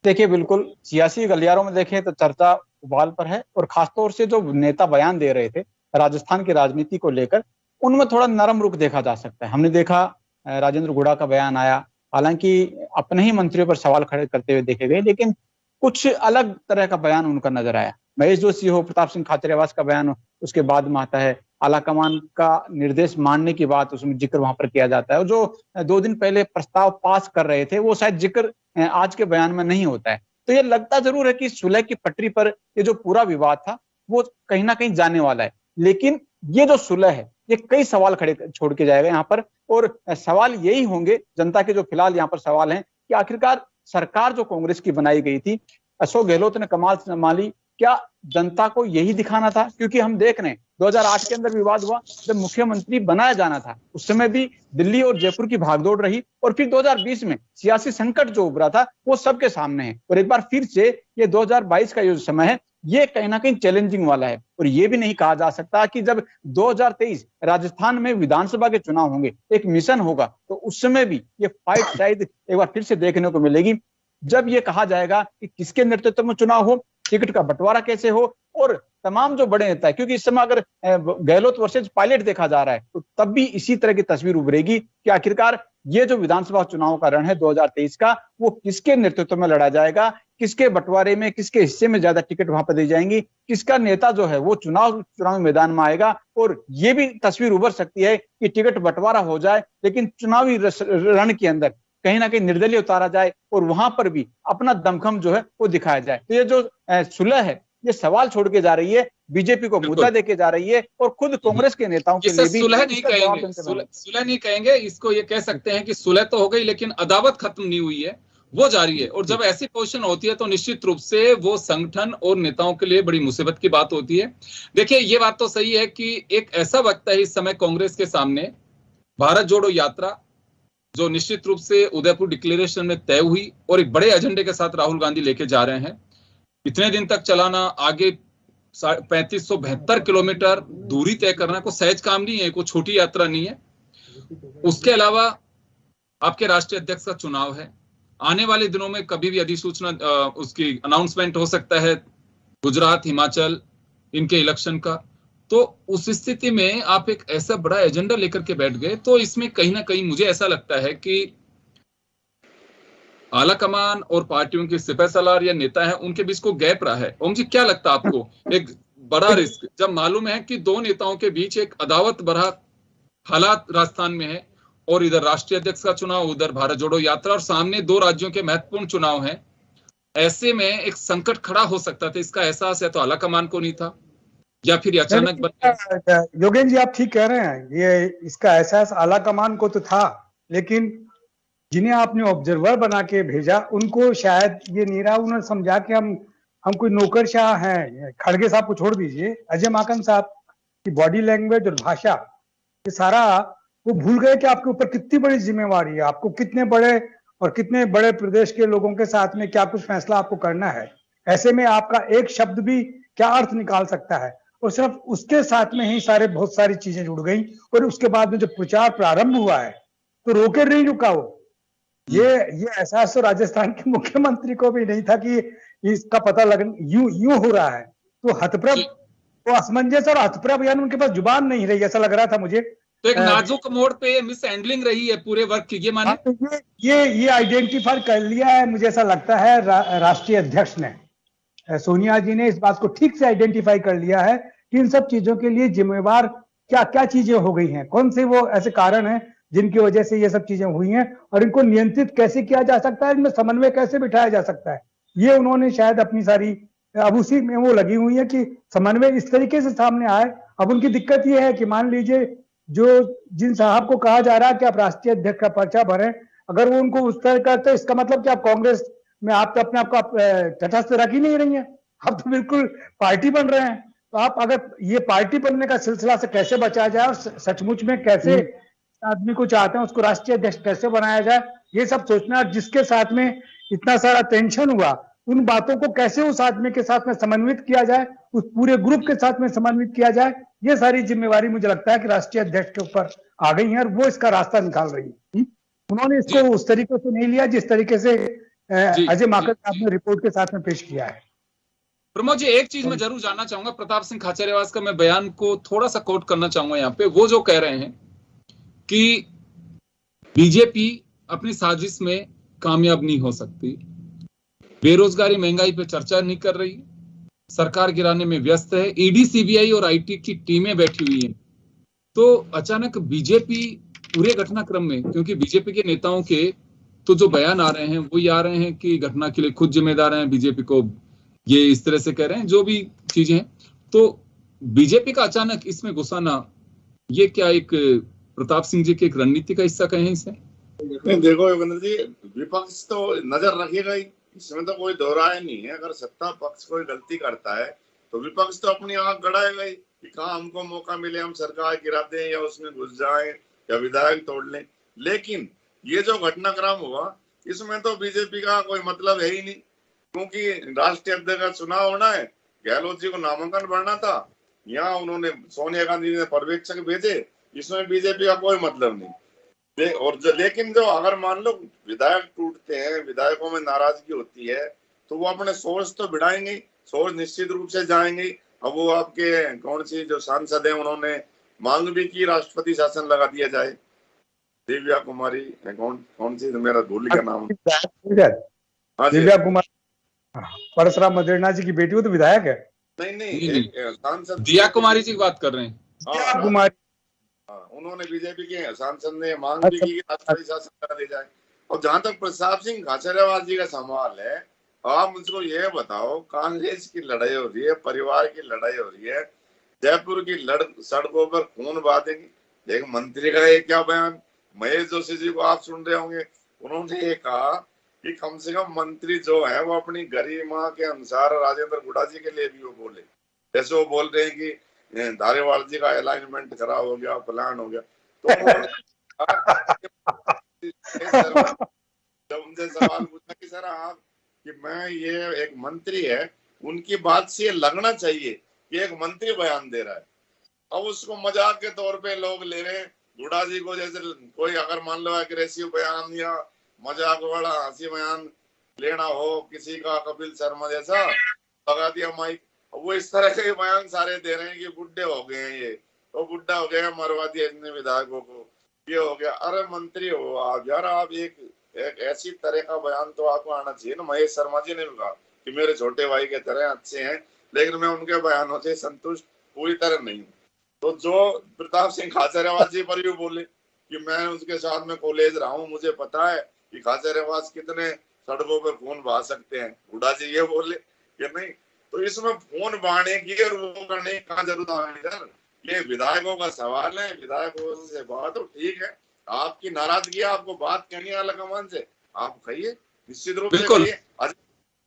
देखिए, बिल्कुल सियासी गलियारों में देखें तो चर्चा उबाल पर है, और खासतौर से जो नेता बयान दे रहे थे राजस्थान की राजनीति को लेकर, उनमें थोड़ा नरम रुख देखा जा सकता है। हमने देखा राजेंद्र गुड़ा का बयान आया, हालांकि अपने ही मंत्रियों पर सवाल खड़े करते हुए देखे गए, लेकिन कुछ अलग तरह का बयान उनका नजर आया। महेश जोशी हो, प्रताप सिंह खाचरियावास का बयान उसके बाद में आता है, आलाकमान का निर्देश मानने की बात उसमें जिक्र वहां पर किया जाता है, और जो 2 दिन पहले प्रस्ताव पास कर रहे थे वो शायद जिक्र आज के बयान में नहीं होता है। तो ये लगता जरूर है कि सुलह की पटरी पर ये जो पूरा विवाद था वो कहीं ना कहीं जाने वाला है, लेकिन ये जो सुलह है ये कई सवाल खड़े छोड़ के जाएगा यहाँ पर, और सवाल यही होंगे जनता के जो फिलहाल यहाँ पर सवाल हैं कि आखिरकार सरकार जो कांग्रेस की बनाई गई थी, अशोक गहलोत ने कमाल संभाली, क्या जनता को यही दिखाना था? क्योंकि हम देख रहे हैं 2008 के अंदर विवाद हुआ, जब मुख्यमंत्री बनाया जाना था उस समय भी दिल्ली और जयपुर की भागदौड़ रही, और फिर 2020 में सियासी संकट जो उभरा था वो सबके सामने है। और एक बार फिर से ये 2022 का जो समय है ये कहीं ना कहीं चैलेंजिंग वाला है। और ये भी नहीं कहा जा सकता कि जब 2023 राजस्थान में विधानसभा के चुनाव होंगे, एक मिशन होगा, तो उस समय भी ये फाइट शायद एक बार फिर से देखने को मिलेगी, जब ये कहा जाएगा कि किसके नेतृत्व में चुनाव हो, टिकट का बंटवारा कैसे हो, और तमाम जो बड़े नेता है, क्योंकि इस समय अगर गहलोत वर्सेज पायलट देखा जा रहा है तो तब भी इसी तरह की तस्वीर उभरेगी कि आखिरकार ये जो विधानसभा चुनाव का रण है 2023 का, वो किसके नेतृत्व में लड़ा जाएगा, किसके बंटवारे में, किसके हिस्से में ज्यादा टिकट वहां पर दी जाएंगी, किसका नेता जो है वो चुनाव मैदान में आएगा। और ये भी तस्वीर उभर सकती है कि टिकट बंटवारा हो जाए लेकिन चुनावी रण के अंदर कहीं ना कहीं निर्दलीय उतारा जाए और वहां पर भी अपना दमखम जो है वो दिखाया जाए। तो ये जो सुलह है ये सवाल छोड़ के जा रही है, बीजेपी को मुद्दा देके जा रही है, और खुद कांग्रेस के नेताओं के लिए भी सुलह नहीं कहेंगे, सुलह नहीं कहेंगे, इसको ये कह सकते हैं कि सुलह तो हो गई लेकिन अदावत खत्म नहीं हुई है, वो जारी है। और जब ऐसी पोजीशन होती है तो निश्चित रूप से वो संगठन और नेताओं के लिए बड़ी मुसीबत की बात होती है। देखिए ये बात तो सही है कि एक ऐसा वक्त है इस समय कांग्रेस के सामने, भारत जोड़ो यात्रा जो निश्चित रूप से उदयपुर डिक्लेरेशन में तय हुई और एक बड़े एजेंडे के साथ राहुल गांधी लेके जा रहे हैं। इतने दिन तक चलाना, आगे 3572 किलोमीटर दूरी तय करना कोई सहज काम नहीं है, कोई छोटी यात्रा नहीं है। उसके अलावा आपके राष्ट्रीय अध्यक्ष का चुनाव है, आने वाले दिनों में कभी भी अधिसूचना उसकी अनाउंसमेंट हो सकता है, गुजरात, हिमाचल इनके इलेक्शन का। तो उस स्थिति में आप एक ऐसा बड़ा एजेंडा लेकर के बैठ गए, तो इसमें कहीं ना कहीं मुझे ऐसा लगता है कि आला कमान और पार्टियों के सिपह सलार या नेता हैं उनके बीच को गैप रहा है। ओम जी क्या लगता है आपको, एक बड़ा रिस्क जब मालूम है कि दो नेताओं के बीच एक अदावत भरा हालात राजस्थान में है, और इधर राष्ट्रीय अध्यक्ष का चुनाव, उधर भारत जोड़ो यात्रा, और सामने दो राज्यों के महत्वपूर्ण चुनाव हैं, ऐसे में एक संकट खड़ा हो सकता था। इसका एहसास है तो आला कमान को नहीं था या फिर अचानक बन गया? योगेंद्र जी आप ठीक कह रहे हैं, ये इसका एहसास आला कमान को तो था, लेकिन जिन्हें आपने ऑब्जर्वर बना के भेजा उनको शायद ये नहीं रहा, उन्होंने समझा कि हम कोई नौकरशाह हैं। खड़गे साहब को छोड़ दीजिए, अजय माकन साहब की बॉडी लैंग्वेज और भाषा, ये सारा वो भूल गए कि आपके ऊपर कितनी बड़ी जिम्मेवारी है, आपको कितने बड़े प्रदेश के लोगों के साथ में क्या कुछ फैसला आपको करना है। ऐसे में आपका एक शब्द भी क्या अर्थ निकाल सकता है, और सिर्फ उसके साथ में ही बहुत सारी चीजें जुड़ गई। और उसके बाद में जब प्रचार प्रारंभ हुआ है तो रोके नहीं रुका वो। ये एहसास तो राजस्थान के मुख्यमंत्री को भी नहीं था कि इसका पता लगन यूं हो रहा है। तो हतप्रभ, वो असमंजस और हतप्रभ, यानी उनके पास जुबान नहीं रही, ऐसा लग रहा था मुझे। तो एक नाजुक मोड़ पे मिस हैंडलिंग रही है पूरे वर्क की, ये माने? तो ये आइडेंटिफाई कर लिया है, मुझे ऐसा लगता है राष्ट्रीय अध्यक्ष ने, सोनिया जी ने इस बात को ठीक से आइडेंटिफाई कर लिया है कि इन सब चीजों के लिए जिम्मेवार क्या क्या चीजें हो गई हैं, कौन से वो ऐसे कारण हैं जिनकी वजह से ये सब चीजें हुई हैं, और इनको नियंत्रित कैसे किया जा सकता है, इनमें समन्वय कैसे बिठाया जा सकता है। ये उन्होंने शायद अपनी सारी अब उसी में वो लगी हुई है कि समन्वय इस तरीके से सामने आए। अब उनकी दिक्कत ये है कि मान लीजिए जिन साहब को कहा जा रहा है कि आप राष्ट्रीय अध्यक्ष का पर्चा भरें, अगर वो उनको उस तरह करते, इसका मतलब कि आप कांग्रेस में आप तो अपने आप को तटस्थ रख ही नहीं रही हैं, आप तो बिल्कुल पार्टी बन रहे हैं। तो आप अगर ये पार्टी बनने का सिलसिला से कैसे बचाया जाए, और सचमुच में कैसे आदमी को चाहते हैं उसको राष्ट्रीय अध्यक्ष कैसे बनाया जाए, ये सब सोचना। और जिसके साथ में इतना सारा टेंशन हुआ, उन बातों को कैसे उस आदमी के साथ में समन्वित किया जाए, उस पूरे ग्रुप के साथ में समन्वित किया जाए, ये सारी जिम्मेवारी मुझे लगता है कि राष्ट्रीय अध्यक्ष के ऊपर आ गई है, और वो इसका रास्ता निकाल रही है। उन्होंने इसको उस तरीके से नहीं लिया जिस तरीके से अजय माकन साहब ने रिपोर्ट के साथ में पेश किया है। प्रमोद जी, एक चीज मैं जरूर जानना चाहूंगा, प्रताप सिंह खाचरियावास का मैं बयान को थोड़ा सा कोट करना चाहूंगा यहाँ पे। वो जो कह रहे हैं कि बीजेपी अपनी साजिश में कामयाब नहीं हो सकती, बेरोजगारी महंगाई पे चर्चा नहीं कर रही, सरकार गिराने में व्यस्त है, ईडी सीबीआई और आईटी की टीमें बैठी हुई हैं। तो अचानक बीजेपी पूरे घटनाक्रम में, क्योंकि बीजेपी के नेताओं के तो जो बयान आ रहे हैं वो ये आ रहे हैं कि घटना के लिए खुद जिम्मेदार हैं, बीजेपी को ये इस तरह से कह रहे हैं, जो भी चीजें हैं। तो बीजेपी का अचानक इसमें घुसाना, ये क्या एक प्रताप सिंह जी की एक रणनीति का हिस्सा कहें इसे? नहीं, देखो योगेंद्र जी, विपक्ष तो नजर रखेगा ही, इसमें तो कोई दोहराया नहीं है। अगर सत्ता पक्ष कोई गलती करता है तो विपक्ष तो अपनी आंख गड़ाएगा ही। कि कहाँ हमको मौका मिले हम सरकार गिरा दें या उसमें घुस जाएं या विधायक तोड़ लें। लेकिन ये जो घटनाक्रम हुआ इसमें तो बीजेपी का कोई मतलब है ही नहीं, क्योंकि राष्ट्रीय अध्यक्ष का चुनाव होना है, गहलोत जी को नामांकन भरना था, यहाँ उन्होंने सोनिया गांधी ने पर्यवेक्षक भेजे, इसमें बीजेपी का कोई मतलब नहीं। और लेकिन जो अगर मान लो विधायक टूटते हैं, विधायकों में नाराजगी होती है, तो वो अपने सोर्स तो बढ़ाएंगे, सोर्स निश्चित रूप से जाएंगे। अब वो आपके कौन सी जो सांसद है उन्होंने मांग भी की राष्ट्रपति शासन लगा दिया जाए। दिव्या कुमारी कौन सी, मेरा भूल गया नाम। हाँ दिव्या कुमारी परशुराम मदेरणा जी की बेटी, वो तो विधायक है। नहीं सांसद दिया कुमारी जी की बात कर रहे हैं। दिव्या कुमारी, उन्होंने बीजेपी के सांसद ने मांग भी की कि राष्ट्रपति शासन करा दिया जाए। और जहां तक प्रताप सिंह खाचरियावास जी का सवाल है, आप मुझको ये बताओ, कांग्रेस की लड़ाई हो रही है, परिवार की लड़ाई हो रही है, जयपुर की सड़कों पर खून बहादेंगे। एक मंत्री का ये क्या बयान, महेश जोशी जी को आप सुन रहे होंगे, उन्होंने ये कहा कि कम से कम मंत्री जो है वो अपनी गरिमा के अनुसार राजेंद्र गुड़ा जी के लिए भी वो बोले। जैसे वो बोल रहे हैं कि धारीवाल जी का अलाइनमेंट खराब हो गया, प्लान हो गया, तो जब उनसे सवाल पूछा कि सर आप, कि मैं ये एक मंत्री है, उनकी बात से ये लगना चाहिए कि एक मंत्री बयान दे रहा है, अब उसको मजाक के तौर पे लोग ले रहे हैं। गुड़ा जी को जैसे कोई अगर मान लो एग्रेसिव बयान या मजाक वाला हंसी बयान लेना हो किसी का, कपिल शर्मा जैसा लगा दिया माइक, वो इस तरह के बयान सारे दे रहे हैं कि बुढ़े हो गए हैं, ये तो बुढ़ा हो गया, मरवा दिया इतने विधायकों को, ये हो गया। अरे मंत्री हो आप यार, आप एक ऐसी तरह का बयान तो आपको आना चाहिए ना। महेश शर्मा जी ने भी कहा कि मेरे छोटे भाई के तरह अच्छे हैं, लेकिन मैं उनके बयानों से संतुष्ट पूरी तरह नहीं हूँ। तो जो प्रताप सिंह खाचरियावास जी पर भी बोले कि मैं उसके साथ में कॉलेज रहा हूँ, मुझे पता है कि खाचरियावास कितने सड़कों पर खून बहा सकते हैं, गुड़ा जी ये बोले कि नहीं। तो इसमें खून बहाने की और वो करने की कहाँ जरूरत है? ये विधायकों का सवाल है, विधायकों से बात हो, ठीक है, आपकी नाराजगी, आपको बात कहनी है अलग मन से, आप कहिए, निश्चित रूप से कहिए।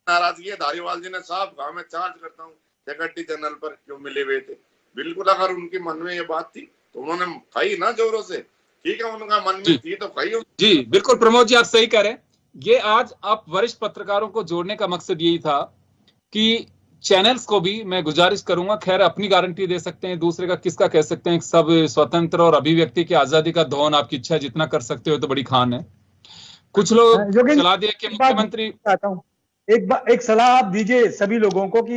नाराजगी है, धारीवाल जी ने साफ कहा, मैं चार्ज करता हूँ सेक्रेटरी जनरल पर क्यों मिले हुए थे। बिल्कुल, अगर उनके मन में ये बात थी तो उन्होंने कही ना जोरों से, ठीक है, उनका मन में थी तो कही। जी बिल्कुल प्रमोद जी, आप सही कह रहे हैं। ये आज आप वरिष्ठ पत्रकारों को जोड़ने का मकसद यही था कि चैनल्स को भी मैं गुजारिश करूंगा, खैर अपनी गारंटी दे सकते हैं, दूसरे का किसका कह सकते हैं, सब स्वतंत्र और अभिव्यक्ति की आजादी का दोहन आपकी इच्छा जितना कर सकते हो तो बड़ी खान है। कुछ लोग सलाह दिए कि मुख्यमंत्री, एक सलाह आप दीजिए सभी लोगों को कि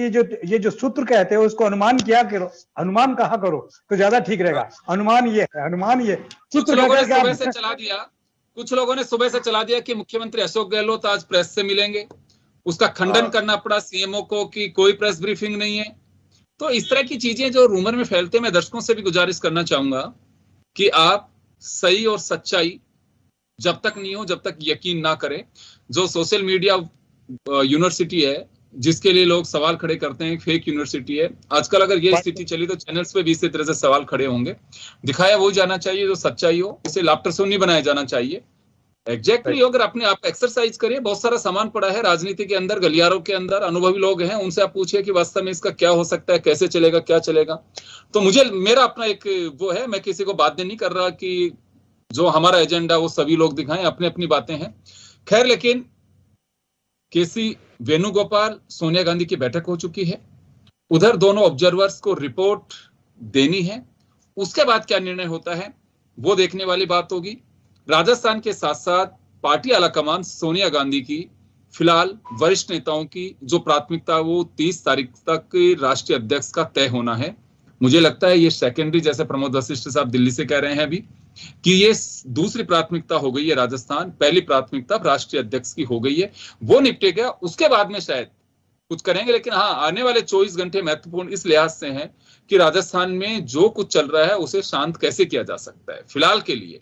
ये जो सूत्र कहते हैं उसको अनुमान क्या करो, अनुमान कहा करो तो ज्यादा ठीक रहेगा। अनुमान ये है, अनुमान ये कुछ लोगों ने सुबह से चला दिया, कुछ लोगों ने सुबह से चला दिया कि मुख्यमंत्री अशोक गहलोत आज प्रेस से मिलेंगे, उसका खंडन करना पड़ा सीएमओ को कि कोई प्रेस ब्रीफिंग नहीं है। तो इस तरह की चीजें जो रूमर में फैलते, मैं दर्शकों से भी गुजारिश करना चाहूंगा कि आप सही और सच्चाई जब तक नहीं हो जब तक यकीन ना करें। जो सोशल मीडिया यूनिवर्सिटी है जिसके लिए लोग सवाल खड़े करते हैं, फेक यूनिवर्सिटी है। आजकल अगर ये स्थिति चली तो चैनल्स पे भी इसी तरह से सवाल खड़े होंगे। दिखाया वो जाना चाहिए जो सच्चाई हो, इसे लाफ्टर शो नहीं बनाया जाना चाहिए। एग्जैक्टली अगर अपने आप एक्सरसाइज करिए, बहुत सारा सामान पड़ा है राजनीति के अंदर, गलियारों के अंदर अनुभवी लोग हैं, उनसे आप पूछिए कि वास्तव में इसका क्या हो सकता है, कैसे चलेगा, क्या चलेगा। तो मुझे मेरा अपना एक वो है, मैं किसी को बाध्य नहीं कर रहा कि जो हमारा एजेंडा वो सभी लोग दिखाएं, अपनी अपनी बातें हैं। खैर, लेकिन केसी वेणुगोपाल सोनिया गांधी की बैठक हो चुकी है, उधर दोनों ऑब्जर्वर्स को रिपोर्ट देनी है, उसके बाद क्या निर्णय होता है वो देखने वाली बात होगी। राजस्थान के साथ साथ पार्टी आलाकमान सोनिया गांधी की फिलहाल वरिष्ठ नेताओं की जो प्राथमिकता वो 30 तारीख तक राष्ट्रीय अध्यक्ष का तय होना है। मुझे लगता है ये सेकेंडरी, जैसे प्रमोद वशिष्ठ साहब दिल्ली से कह रहे हैं अभी, कि ये दूसरी प्राथमिकता हो गई है राजस्थान, पहली प्राथमिकता राष्ट्रीय अध्यक्ष की हो गई है, वो निपटेगा, उसके बाद में शायद कुछ करेंगे। लेकिन हाँ, आने वाले 24 घंटे महत्वपूर्ण इस लिहाज से हैं कि राजस्थान में जो कुछ चल रहा है उसे शांत कैसे किया जा सकता है फिलहाल के लिए।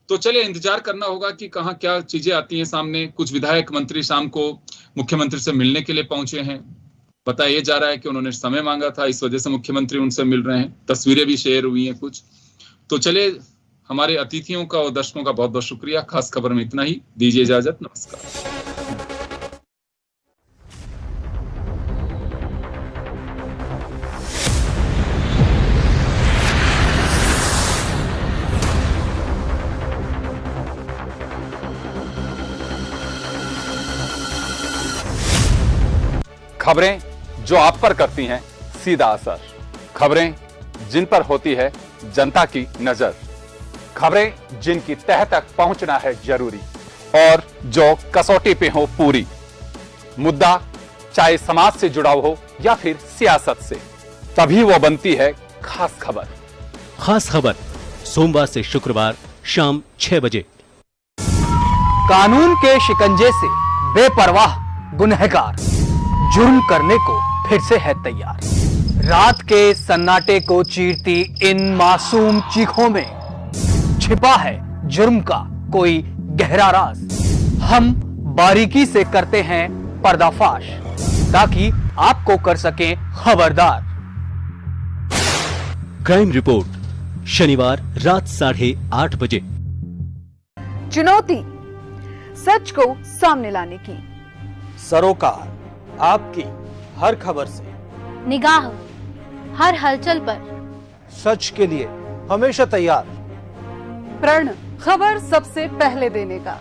तो चलिए इंतजार करना होगा कि कहाँ क्या चीजें आती हैं सामने। कुछ विधायक मंत्री शाम को मुख्यमंत्री से मिलने के लिए पहुंचे हैं, बताया जा रहा है कि उन्होंने समय मांगा था, इस वजह से मुख्यमंत्री उनसे मिल रहे हैं, तस्वीरें भी शेयर हुई हैं कुछ। तो चलिए, हमारे अतिथियों का और दर्शकों का बहुत बहुत शुक्रिया। खास खबर में इतना ही, दीजिए इजाजत, नमस्कार। खबरें जो आप पर करती हैं सीधा असर, खबरें जिन पर होती है जनता की नजर, खबरें जिनकी तह तक पहुंचना है जरूरी और जो कसौटी पे हो पूरी। मुद्दा चाहे समाज से जुड़ा हो या फिर सियासत से, तभी वो बनती है खास खबर। खास खबर सोमवार से शुक्रवार शाम 6 बजे। कानून के शिकंजे से बेपरवाह गुनहगार जुर्म करने को फिर से है तैयार। रात के सन्नाटे को चीरती इन मासूम चीखों में छिपा है जुर्म का कोई गहरा राज। हम बारीकी से करते हैं पर्दाफाश ताकि आपको कर सकें खबरदार। क्राइम रिपोर्ट शनिवार रात 8:30 बजे। चुनौती सच को सामने लाने की, सरोकार आपकी हर खबर से, निगाह हर हलचल पर, सच के लिए हमेशा तैयार, प्रण खबर सबसे पहले देने का,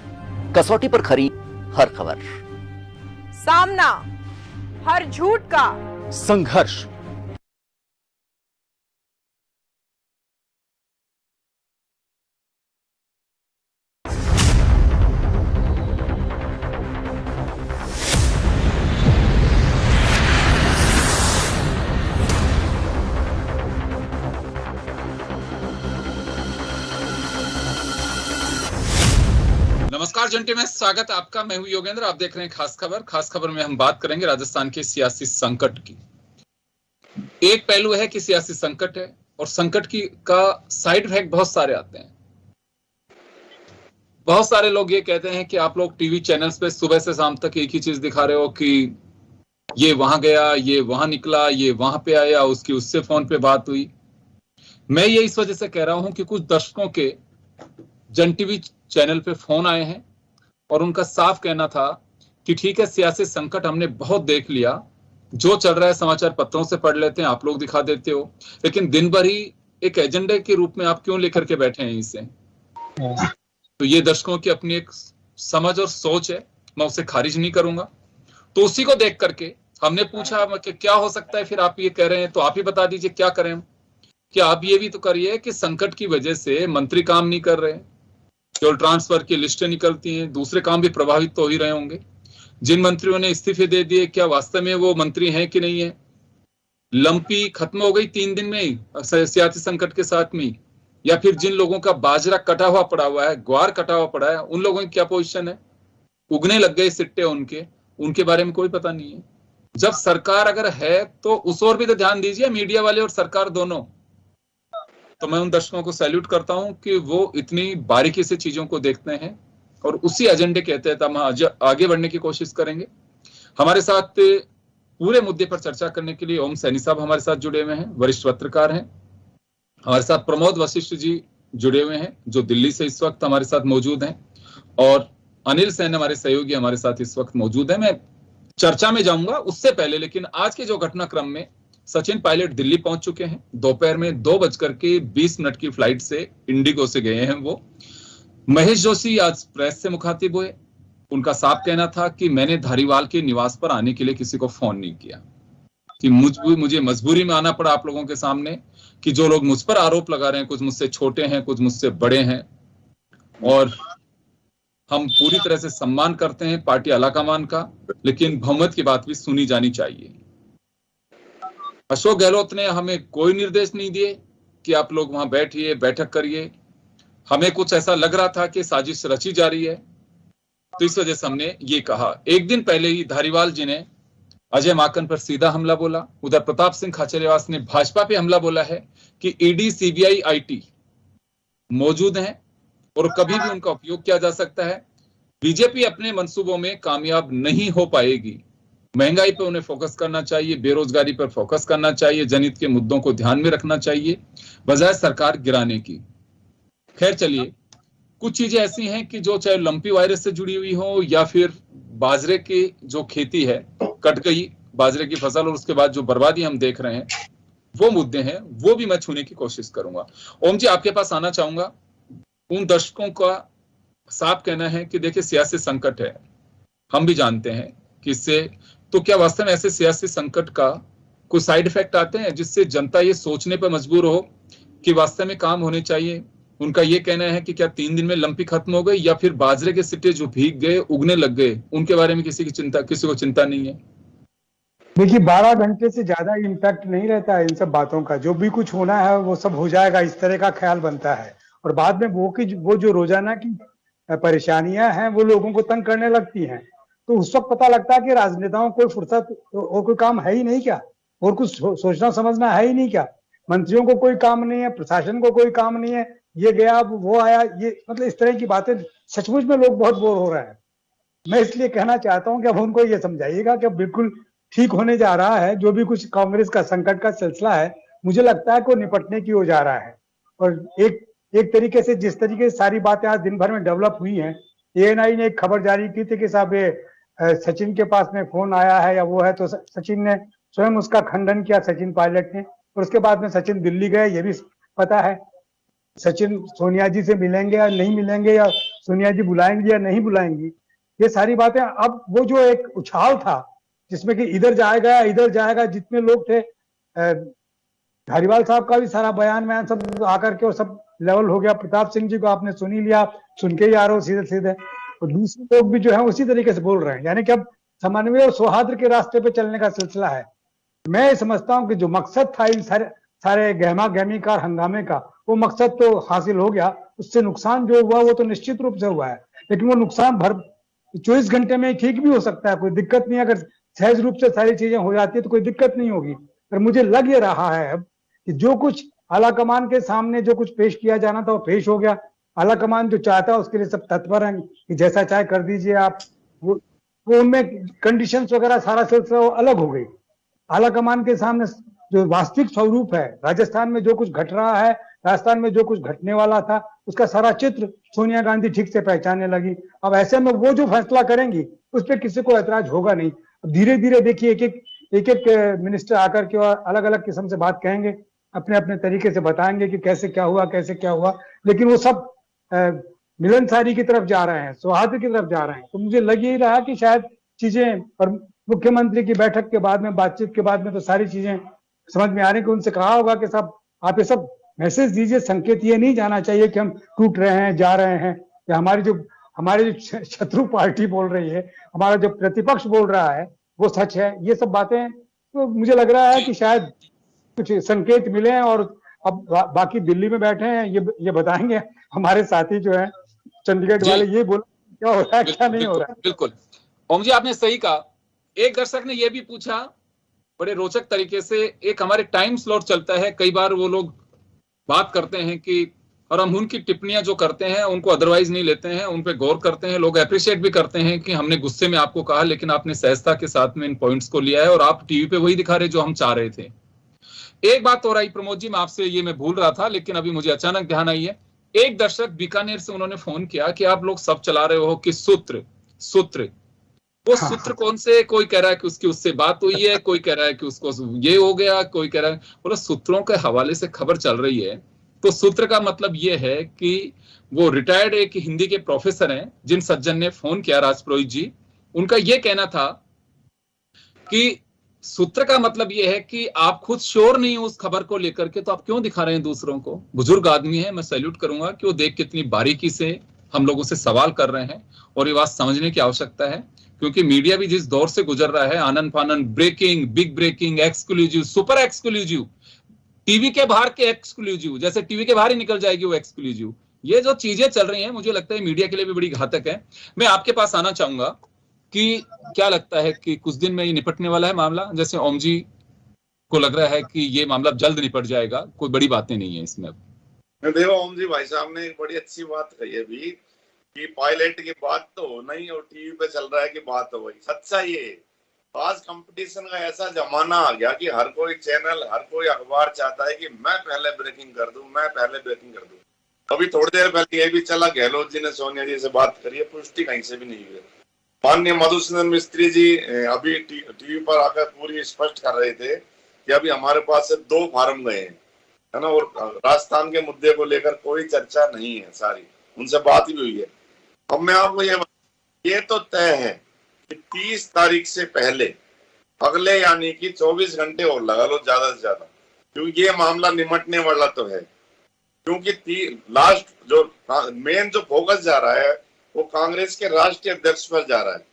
कसौटी पर खरी हर खबर, सामना हर झूठ का, संघर्ष नमस्कार जंटे में स्वागत है आपका। मैं हूं योगेंद्र, आप देख रहे हैं खास खबर। खास खबर में हम बात करेंगे राजस्थान के सियासी संकट की। एक पहलू है कि सियासी संकट है और संकट की का साइड इफेक्ट बहुत सारे आते हैं। बहुत सारे लोग ये कहते हैं कि आप लोग टीवी चैनल्स पे सुबह से शाम तक एक ही चीज दिखा रहे हो कि ये वहां गया, ये वहां निकला, ये वहां पे आया, उसकी उससे फोन पे बात हुई। मैं ये इस वजह से कह रहा हूं कि कुछ दर्शकों के जन टीवी चैनल पे फोन आए हैं और उनका साफ कहना था कि ठीक है, सियासी संकट हमने बहुत देख लिया, जो चल रहा है समाचार पत्रों से पढ़ लेते हैं, आप लोग दिखा देते हो, लेकिन दिन भर ही एक एजेंडे के रूप में आप क्यों लेकर के बैठे हैं इसे। तो ये दर्शकों की अपनी एक समझ और सोच है, मैं उसे खारिज नहीं करूंगा। तो उसी को देख करके हमने पूछा कि क्या हो सकता है, फिर आप ये कह रहे हैं तो आप ही बता दीजिए क्या करें हम। क्या आप ये भी तो करिए कि संकट की वजह से मंत्री काम नहीं कर रहे, केवल ट्रांसफर की लिस्टें निकलती हैं, दूसरे काम भी प्रभावित तो ही रहे होंगे। जिन मंत्रियों ने इस्तीफे दे दिए, क्या वास्तव में वो मंत्री हैं कि नहीं है? लंपी खत्म हो गई 3 दिन में ही सियासी संकट के साथ में, या फिर जिन लोगों का बाजरा कटा हुआ पड़ा हुआ है, ग्वार कटा हुआ पड़ा है, उन लोगों की क्या पोजीशन है? उगने लग गए सिट्टे उनके बारे में कोई पता नहीं है। जब सरकार अगर है तो उस ओर भी तो ध्यान दीजिए, मीडिया वाले और सरकार दोनों। तो मैं उन दर्शकों को सैल्यूट करता हूं कि वो इतनी बारीकी से चीजों को देखते हैं और उसी एजेंडे के तहत हम आगे बढ़ने की कोशिश करेंगे। हमारे साथ पूरे मुद्दे पर चर्चा करने के लिए ओम सैनी साहब हमारे साथ जुड़े हुए हैं, वरिष्ठ पत्रकार हैं। हमारे साथ प्रमोद वशिष्ठ जी जुड़े हुए हैं, जो दिल्ली से इस वक्त हमारे साथ मौजूद हैं, और अनिल सेन हमारे सहयोगी हमारे साथ इस वक्त मौजूद है। मैं चर्चा में जाऊंगा उससे पहले, लेकिन आज के जो घटनाक्रम में सचिन पायलट दिल्ली पहुंच चुके हैं। दोपहर में 2:20 की फ्लाइट से इंडिगो से गए हैं वो। महेश जोशी आज प्रेस से मुखातिब हुए। उनका साफ कहना था कि मैंने धारीवाल के निवास पर आने के लिए किसी को फोन नहीं किया, कि मुझे मजबूरी में आना पड़ा आप लोगों के सामने, कि जो लोग मुझ पर आरोप लगा रहे हैं, कुछ मुझसे छोटे हैं, कुछ मुझसे बड़े हैं, और हम पूरी तरह से सम्मान करते हैं पार्टी आलाकमान का, लेकिन बहुमत की बात भी सुनी जानी चाहिए। अशोक गहलोत ने हमें कोई निर्देश नहीं दिए कि आप लोग वहां बैठिए, बैठक करिए। हमें कुछ ऐसा लग रहा था कि साजिश रची जा रही है, तो इस वजह से हमने ये कहा। एक दिन पहले ही धारीवाल जी ने अजय माकन पर सीधा हमला बोला। उधर प्रताप सिंह खाचरियावास ने भाजपा पे हमला बोला है कि ईडी, सीबीआई, आईटी मौजूद हैं और कभी भी उनका उपयोग किया जा सकता है। बीजेपी अपने मंसूबों में कामयाब नहीं हो पाएगी। महंगाई पर उन्हें फोकस करना चाहिए, बेरोजगारी पर फोकस करना चाहिए, जनहित के मुद्दों को ध्यान में रखना चाहिए, बजाय सरकार गिराने की। खैर चलिए, कुछ चीजें ऐसी हैं कि जो चाहे लंपी वायरस से जुड़ी हुई हो या फिर बाजरे की जो खेती है, कट गई बाजरे की फसल और उसके बाद जो बर्बादी हम देख रहे हैं, वो मुद्दे हैं, वो भी मैं छूने की कोशिश करूंगा। ओम जी, आपके पास आना चाहूंगा। उन दर्शकों का साफ कहना है कि देखिए, सियासी संकट है, हम भी जानते हैं कि इससे तो क्या वास्तव में ऐसे सियासी संकट का कोई साइड इफेक्ट आते हैं जिससे जनता ये सोचने पर मजबूर हो कि वास्तव में काम होने चाहिए? उनका ये कहना है कि क्या 3 दिन में लंपी खत्म हो गई, या फिर बाजरे के सिट्टे जो भीग गए, उगने लग गए, उनके बारे में किसी को चिंता नहीं है? देखिए 12 घंटे से ज्यादा इम्पैक्ट नहीं रहता है इन सब बातों का। जो भी कुछ होना है वो सब हो जाएगा, इस तरह का ख्याल बनता है। और बाद में वो जो रोजाना की परेशानियां हैं वो लोगों को तंग करने लगती हैं। तो उस वक्त पता लगता है कि राजनेताओं को कोई फुर्सत और कोई काम है ही नहीं क्या, और कुछ सोचना समझना है ही नहीं क्या। मंत्रियों को कोई काम नहीं है, प्रशासन को कोई काम नहीं है, ये गया वो आया, ये मतलब इस तरह की बातें सचमुच में लोग बहुत बोर हो रहे हैं। मैं इसलिए कहना चाहता हूं कि अब उनको ये समझाइएगा कि बिल्कुल ठीक होने जा रहा है। जो भी कुछ कांग्रेस का संकट का सिलसिला है, मुझे लगता है कि वो निपटने की हो जा रहा है। और एक तरीके से जिस तरीके से सारी बातें आज दिन भर में डेवलप हुई हैं, एएनआई ने एक खबर जारी की थी कि साहब सचिन के पास में फोन आया है या वो है, तो सचिन ने स्वयं उसका खंडन किया, सचिन पायलट ने। और उसके बाद में सचिन दिल्ली गए, ये भी पता है। सचिन सोनिया जी से मिलेंगे या नहीं मिलेंगे, या सोनिया जी बुलाएंगी या नहीं बुलाएंगी, ये सारी बातें। अब वो जो एक उछाल था जिसमें कि इधर जाएगा, जितने लोग थे, धारीवाल साहब का भी सारा बयान सब आकर के और सब लेवल हो गया। प्रताप सिंह जी को आपने सुन ही लिया, सुन के ही आ रहे हो सीधे। और दूसरे लोग भी जो है उसी तरीके से बोल रहे हैं, यानी कि अब समन्वय और सौहार्द के रास्ते पे चलने का सिलसिला है। मैं समझता हूं कि जो मकसद था इन सारे गहमा गहमी का, हंगामे का, वो मकसद तो हासिल हो गया। उससे नुकसान जो हुआ वो तो निश्चित रूप से हुआ है, लेकिन वो नुकसान 24 घंटे में ठीक भी हो सकता है, कोई दिक्कत नहीं। अगर सहज रूप से सारी चीजें हो जाती है तो कोई दिक्कत नहीं होगी। पर मुझे लग ये रहा है अब कि जो कुछ आलाकमान के सामने जो कुछ पेश किया जाना था वो पेश हो गया। आलाकमान जो चाहता है उसके लिए सब तत्पर हैं कि जैसा चाहे कर दीजिए आप। वो उनमें कंडीशंस वगैरह सारा सिलसिला वो अलग हो गई। आलाकमान के सामने जो वास्तविक स्वरूप है, राजस्थान में जो कुछ घट रहा है, राजस्थान में जो कुछ घटने वाला था, उसका सारा चित्र सोनिया गांधी ठीक से पहचानने लगी। अब ऐसे में वो जो फैसला करेंगी उस पर किसी को ऐतराज होगा नहीं। धीरे धीरे देखिए एक एक मिनिस्टर आकर के अलग अलग किस्म से बात कहेंगे, अपने अपने तरीके से बताएंगे कि कैसे क्या हुआ, लेकिन वो सब मिलनसारी की तरफ जा रहे हैं, सौहार्द की तरफ जा रहे हैं। तो मुझे लग ही रहा कि शायद चीजें, और मुख्यमंत्री की बैठक के बाद में, बातचीत के बाद में तो सारी चीजें समझ में आ रही कि उनसे कहा होगा कि साहब आप ये सब मैसेज दीजिए, संकेत ये नहीं जाना चाहिए कि हम टूट रहे हैं, जा रहे हैं, या हमारी जो शत्रु पार्टी बोल रही है, हमारा जो प्रतिपक्ष बोल रहा है वो सच है। ये सब बातें तो मुझे लग रहा है कि शायद कुछ संकेत मिले हैं। और अब बाकी दिल्ली में बैठे हैं, ये बताएंगे हमारे साथी जो है चंडीगढ़ वाले, ये बोल क्या हो रहा है क्या नहीं हो रहा है। बिल्कुल ओम जी, आपने सही कहा। एक दर्शक ने यह भी पूछा बड़े रोचक तरीके से, एक हमारे टाइम स्लॉट चलता है, कई बार वो लोग बात करते हैं कि, और हम उनकी टिप्पणियां जो करते हैं उनको अदरवाइज नहीं लेते हैं, उन पे गौर करते हैं, लोग अप्रिशिएट भी करते हैं कि हमने गुस्से में आपको कहा लेकिन आपने सहजता के साथ में इन पॉइंट्स को लिया है और आप टीवी पे वही दिखा रहे जो हम चाह रहे थे। एक बात हो रही प्रमोद जी, मैं आपसे ये मैं भूल रहा था लेकिन अभी मुझे अचानक ध्यान आई है। एक दर्शक बीकानेर से उन्होंने फोन किया कि आप लोग सब चला रहे हो कि सूत्र वो सूत्र कौन से, कोई कह रहा है कि उसकी उससे बात हुई है, कोई कह रहा है कि उसको ये हो गया, कोई कह रहा है, बोला सूत्रों के हवाले से खबर चल रही है। तो सूत्र का मतलब ये है कि वो रिटायर्ड एक हिंदी के प्रोफेसर हैं जिन सज्जन ने फोन किया, राजपुरोहित जी, उनका ये कहना था कि सूत्र का मतलब ये है कि आप खुद श्योर नहीं हो उस खबर को लेकर के, तो आप क्यों दिखा रहे हैं दूसरों को। बुजुर्ग आदमी है, मैं सैल्यूट करूंगा कि वो देख कितनी बारीकी से हम लोगों से सवाल कर रहे हैं, और ये बात समझने की आवश्यकता है क्योंकि मीडिया भी जिस दौर से गुजर रहा है, आनन फानन, breaking, big breaking, exclusive, super exclusive, TV के बाहर के एक्सक्लूसिव, जैसे टीवी के बाहर ही निकल जाएगी वो एक्सक्लूसिव, ये जो चीजें चल रही हैं मुझे लगता है मीडिया के लिए भी बड़ी घातक है। मैं आपके पास आना चाहूंगा कि क्या लगता है कि कुछ दिन में ये निपटने वाला है मामला, जैसे ओम जी को लग रहा है कि ये मामला जल्द निपट जाएगा, कोई बड़ी बातें नहीं है इसमें। देखो ओम जी, भाई साहब ने एक बड़ी अच्छी बात कही है भी कि पायलट की बात तो हो नहीं और टीवी पे चल रहा है कि बात हो गई। सच्चा ये आज कंपटीशन का ऐसा जमाना आ गया कि हर कोई चैनल, हर कोई अखबार चाहता है कि मैं पहले ब्रेकिंग कर दूं, अभी थोड़ी देर पहले ये भी चला, गहलोत जी ने सोनिया जी से बात करी है, पुष्टि कहीं से भी नहीं हुई। माननीय मधुसूदन मिस्त्री जी अभी टीवी पर आकर पूरी स्पष्ट कर रहे थे कि अभी हमारे पास से 2 फार्म गए हैं, है ना, और राजस्थान के मुद्दे को लेकर कोई चर्चा नहीं है, सारी उनसे बात भी हुई है। अब मैं आपको ये तो तय है कि 30 तारीख से पहले अगले यानी कि 24 घंटे और लगा लो ज्यादा से ज्यादा, क्योंकि ये मामला निमटने वाला तो है। क्योंकि लास्ट जो मेन जो फोकस जा रहा है वो कांग्रेस के राष्ट्रीय अध्यक्ष पर जा रहा है।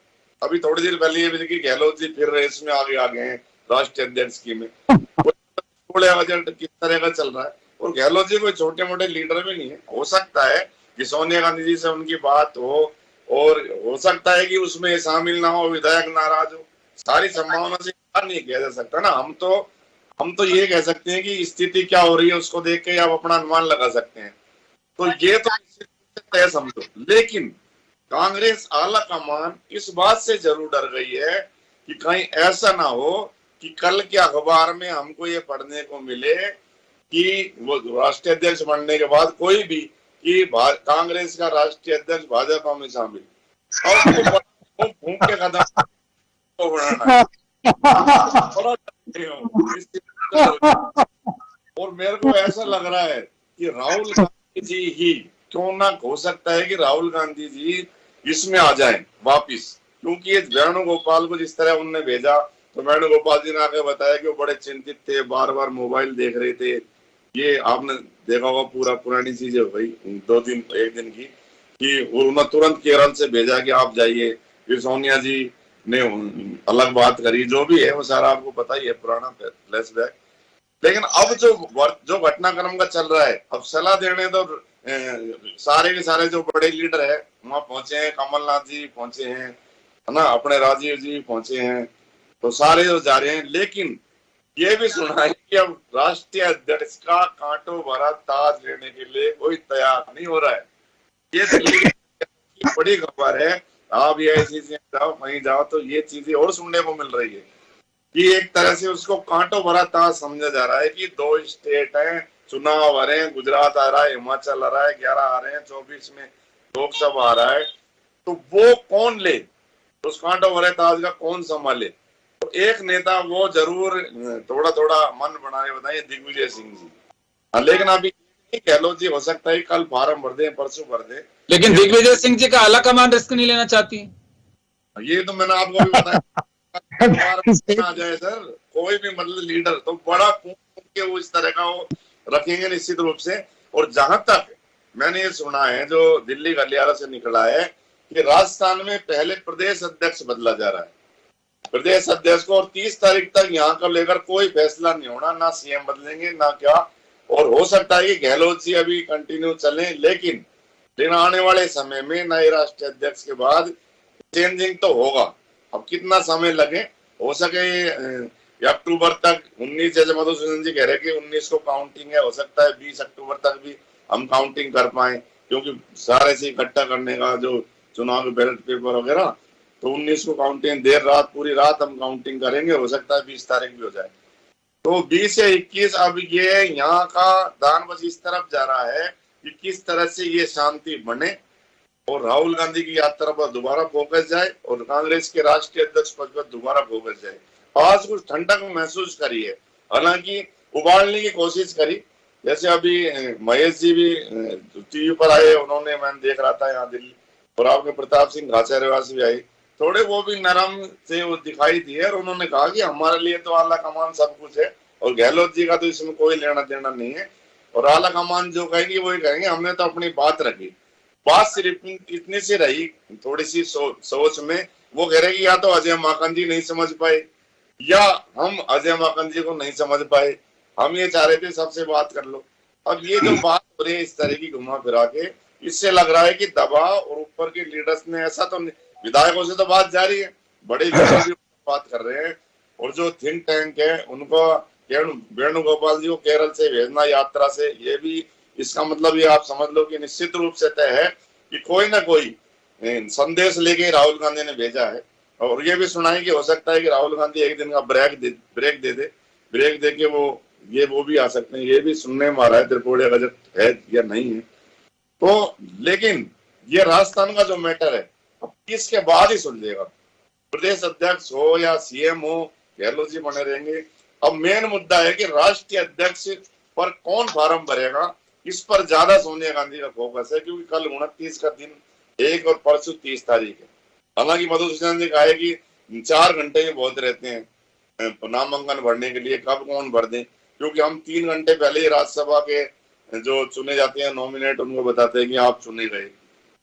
अभी थोड़ी देर पहले ये भी देखिए गहलोत जी फिर रेस में आगे आ गए हैं राष्ट्रीय अध्यक्ष की में। किस तरह का चल रहा है, और गहलोत जी कोई छोटे मोटे लीडर भी नहीं है। हो सकता है कि सोनिया गांधी जी से उनकी बात हो, और हो सकता है कि उसमें शामिल ना हो, विधायक नाराज हो, सारी संभावना से नहीं किया जा सकता ना। हम तो ये कह सकते हैं कि स्थिति क्या हो रही है उसको देख के आप अपना अनुमान लगा सकते हैं। तो ये तो तय समझो, लेकिन कांग्रेस आला कमान इस बात से जरूर डर गई है कि कहीं ऐसा ना हो कि कल के अखबार में हमको ये पढ़ने को मिले कि वो राष्ट्रीय अध्यक्ष बनने के बाद कोई भी कि कांग्रेस का राष्ट्रीय अध्यक्ष भाजपा में शामिल, और फूंक के कदम को बढ़ाना। और मेरे को ऐसा लग रहा है कि राहुल गांधी जी ही क्यों ना, हो सकता है कि राहुल गांधी जी इसमें आ जाएं वापिस, क्योंकि ये वेणुगोपाल को जिस तरह उनने भेजा तो वेणुगोपाल जी ने आके बताया कि वो बड़े चिंतित थे, बार बार मोबाइल देख रहे थे। ये आपने देखा होगा, पूरा पुरानी चीजें हो गई 2 दिन 1 दिन की, कि उन्होंने तुरंत केरल से भेजा कि आप जाइए। फिर सोनिया जी ने अलग बात करी, जो भी है वो सारा आपको पता ही है, पुराना फ्लैशबैक। लेकिन अब जो घटनाक्रम का चल रहा है, अब सलाह देने तो सारे के सारे जो बड़े लीडर है वहां पहुंचे हैं, कमलनाथ जी पहुंचे हैं, है ना, अपने राजीव जी पहुंचे हैं, तो सारे जो जा रहे हैं। लेकिन ये भी सुना है कि अब राष्ट्रीय अध्यक्ष का कांटों भरा ताज लेने के लिए कोई तैयार नहीं हो रहा है। ये दिल्ली की बड़ी खबर है। आप ये ऐसी जाओ वहीं जाओ तो ये चीजें और सुनने को मिल रही है कि एक तरह से उसको कांटों भरा ताज समझा जा रहा है कि 2 स्टेट हैं, चुनाव आ रहे हैं, गुजरात आ रहा है, हिमाचल आ रहा है, 11 आ रहे हैं, 24 में लोकसभा आ रहा है, तो वो कौन ले, उस कांटों भरे ताज का कौन संभाले। तो एक नेता वो जरूर थोड़ा थोड़ा मन बनाए, बताइए दिग्विजय सिंह जी। लेकिन अभी गहलोत जी हो सकता है कल फार्म भर दे, परसों भर दे, लेकिन दिग्विजय सिंह जी का आला कमान रिस्क नहीं लेना चाहती। ये तो मैंने आपको भी बताया। आ जाए सर कोई भी मतलब लीडर तो बड़ा के वो इस तरह का वो रखेंगे निश्चित रूप से। और जहां तक मैंने ये सुना है, जो दिल्ली गलियारा से निकला है, कि राजस्थान में पहले प्रदेश अध्यक्ष बदला जा रहा है, प्रदेश अध्यक्ष को, और 30 तारीख तक यहाँ को लेकर कोई फैसला नहीं होना, ना सीएम बदलेंगे ना क्या। और हो सकता है कि गहलोत जी अभी कंटिन्यू चलें, लेकिन आने वाले समय में नए राष्ट्रीय अध्यक्ष के बाद चेंजिंग तो होगा। अब कितना समय लगे, हो सके अक्टूबर तक, 19 जैसे मधुसूदन जी कह रहे कि 19 को काउंटिंग है, हो सकता है 20 अक्टूबर तक भी हम काउंटिंग कर पाए, क्योंकि सारे से इकट्ठा करने का जो चुनाव के बैलेट पेपर वगैरह, तो 19 को काउंटिंग, देर रात पूरी रात हम काउंटिंग करेंगे, हो सकता है 20 तारीख भी हो जाए। तो 20 या 21 अब ये यहाँ का दान बस इस तरफ जा रहा है कि किस तरह से ये शांति बने और राहुल गांधी की यात्रा पर दोबारा फोकस जाए और कांग्रेस के राष्ट्रीय अध्यक्ष पद पर दोबारा फोकस जाए। आज कुछ ठंडक महसूस करी है, हालांकि उबालने की कोशिश करी, जैसे अभी महेश जी भी टीवी पर आए, उन्होंने, मैंने देख रहा था यहाँ दिल्ली, और आपके प्रताप सिंह घाचारेवास भी आई, थोड़े वो भी नरम से वो दिखाई दिए, और उन्होंने कहा कि हमारे लिए तो आला कमान सब कुछ है और गहलोत जी का तो इसमें कोई लेना देना नहीं है, और आला कमान जो कहेगी वही कहेंगे, हमने तो अपनी बात रखी। बात सिर्फ इतनी सी रही, थोड़ी सी सोच में वो कह रहे कि या तो अजय माकन जी नहीं समझ पाए या हम अजय माकन जी को नहीं समझ पाए, हम ये चाह रहे थे सबसे बात कर लो। अब ये जो बात हो रही है इस तरह की घुमा फिरा के, इससे लग रहा है कि दबाव और ऊपर के लीडर्स ने, ऐसा तो विधायकों से तो बात जारी है, बड़े लीडर भी बात कर रहे हैं, और जो थिंक टैंक है उनको वेणुगोपाल जी को केरल से भेजना यात्रा से, ये भी इसका मतलब ये आप समझ लो कि निश्चित रूप से तय है कि कोई ना कोई संदेश लेके राहुल गांधी ने भेजा है। और ये भी सुना है कि हो सकता है कि राहुल गांधी एक दिन का ब्रेक दे के वो भी आ सकते हैं, ये भी सुनने में आ रहा है, त्रिपुरा गजट है या नहीं है। तो लेकिन ये राजस्थान का जो मैटर है अब इसके बाद ही सुलझेगा, प्रदेश अध्यक्ष हो या सीएम हो, गहलोत जी बने रहेंगे। अब मेन मुद्दा है कि राष्ट्रीय अध्यक्ष पर कौन फार्म भरेगा, इस पर ज्यादा सोनिया गांधी का फोकस है, क्योंकि कल 29 का दिन 1 और परसों 30 तारीख है। हालांकि मधुसूदन जी कहा है कि 4 घंटे ही बहुत रहते हैं, नामांकन भरने के लिए, कब कौन भर दे, क्योंकि हम 3 घंटे पहले ही राज्यसभा के जो चुने जाते हैं नॉमिनेट, उनको बताते हैं कि आप चुने गए।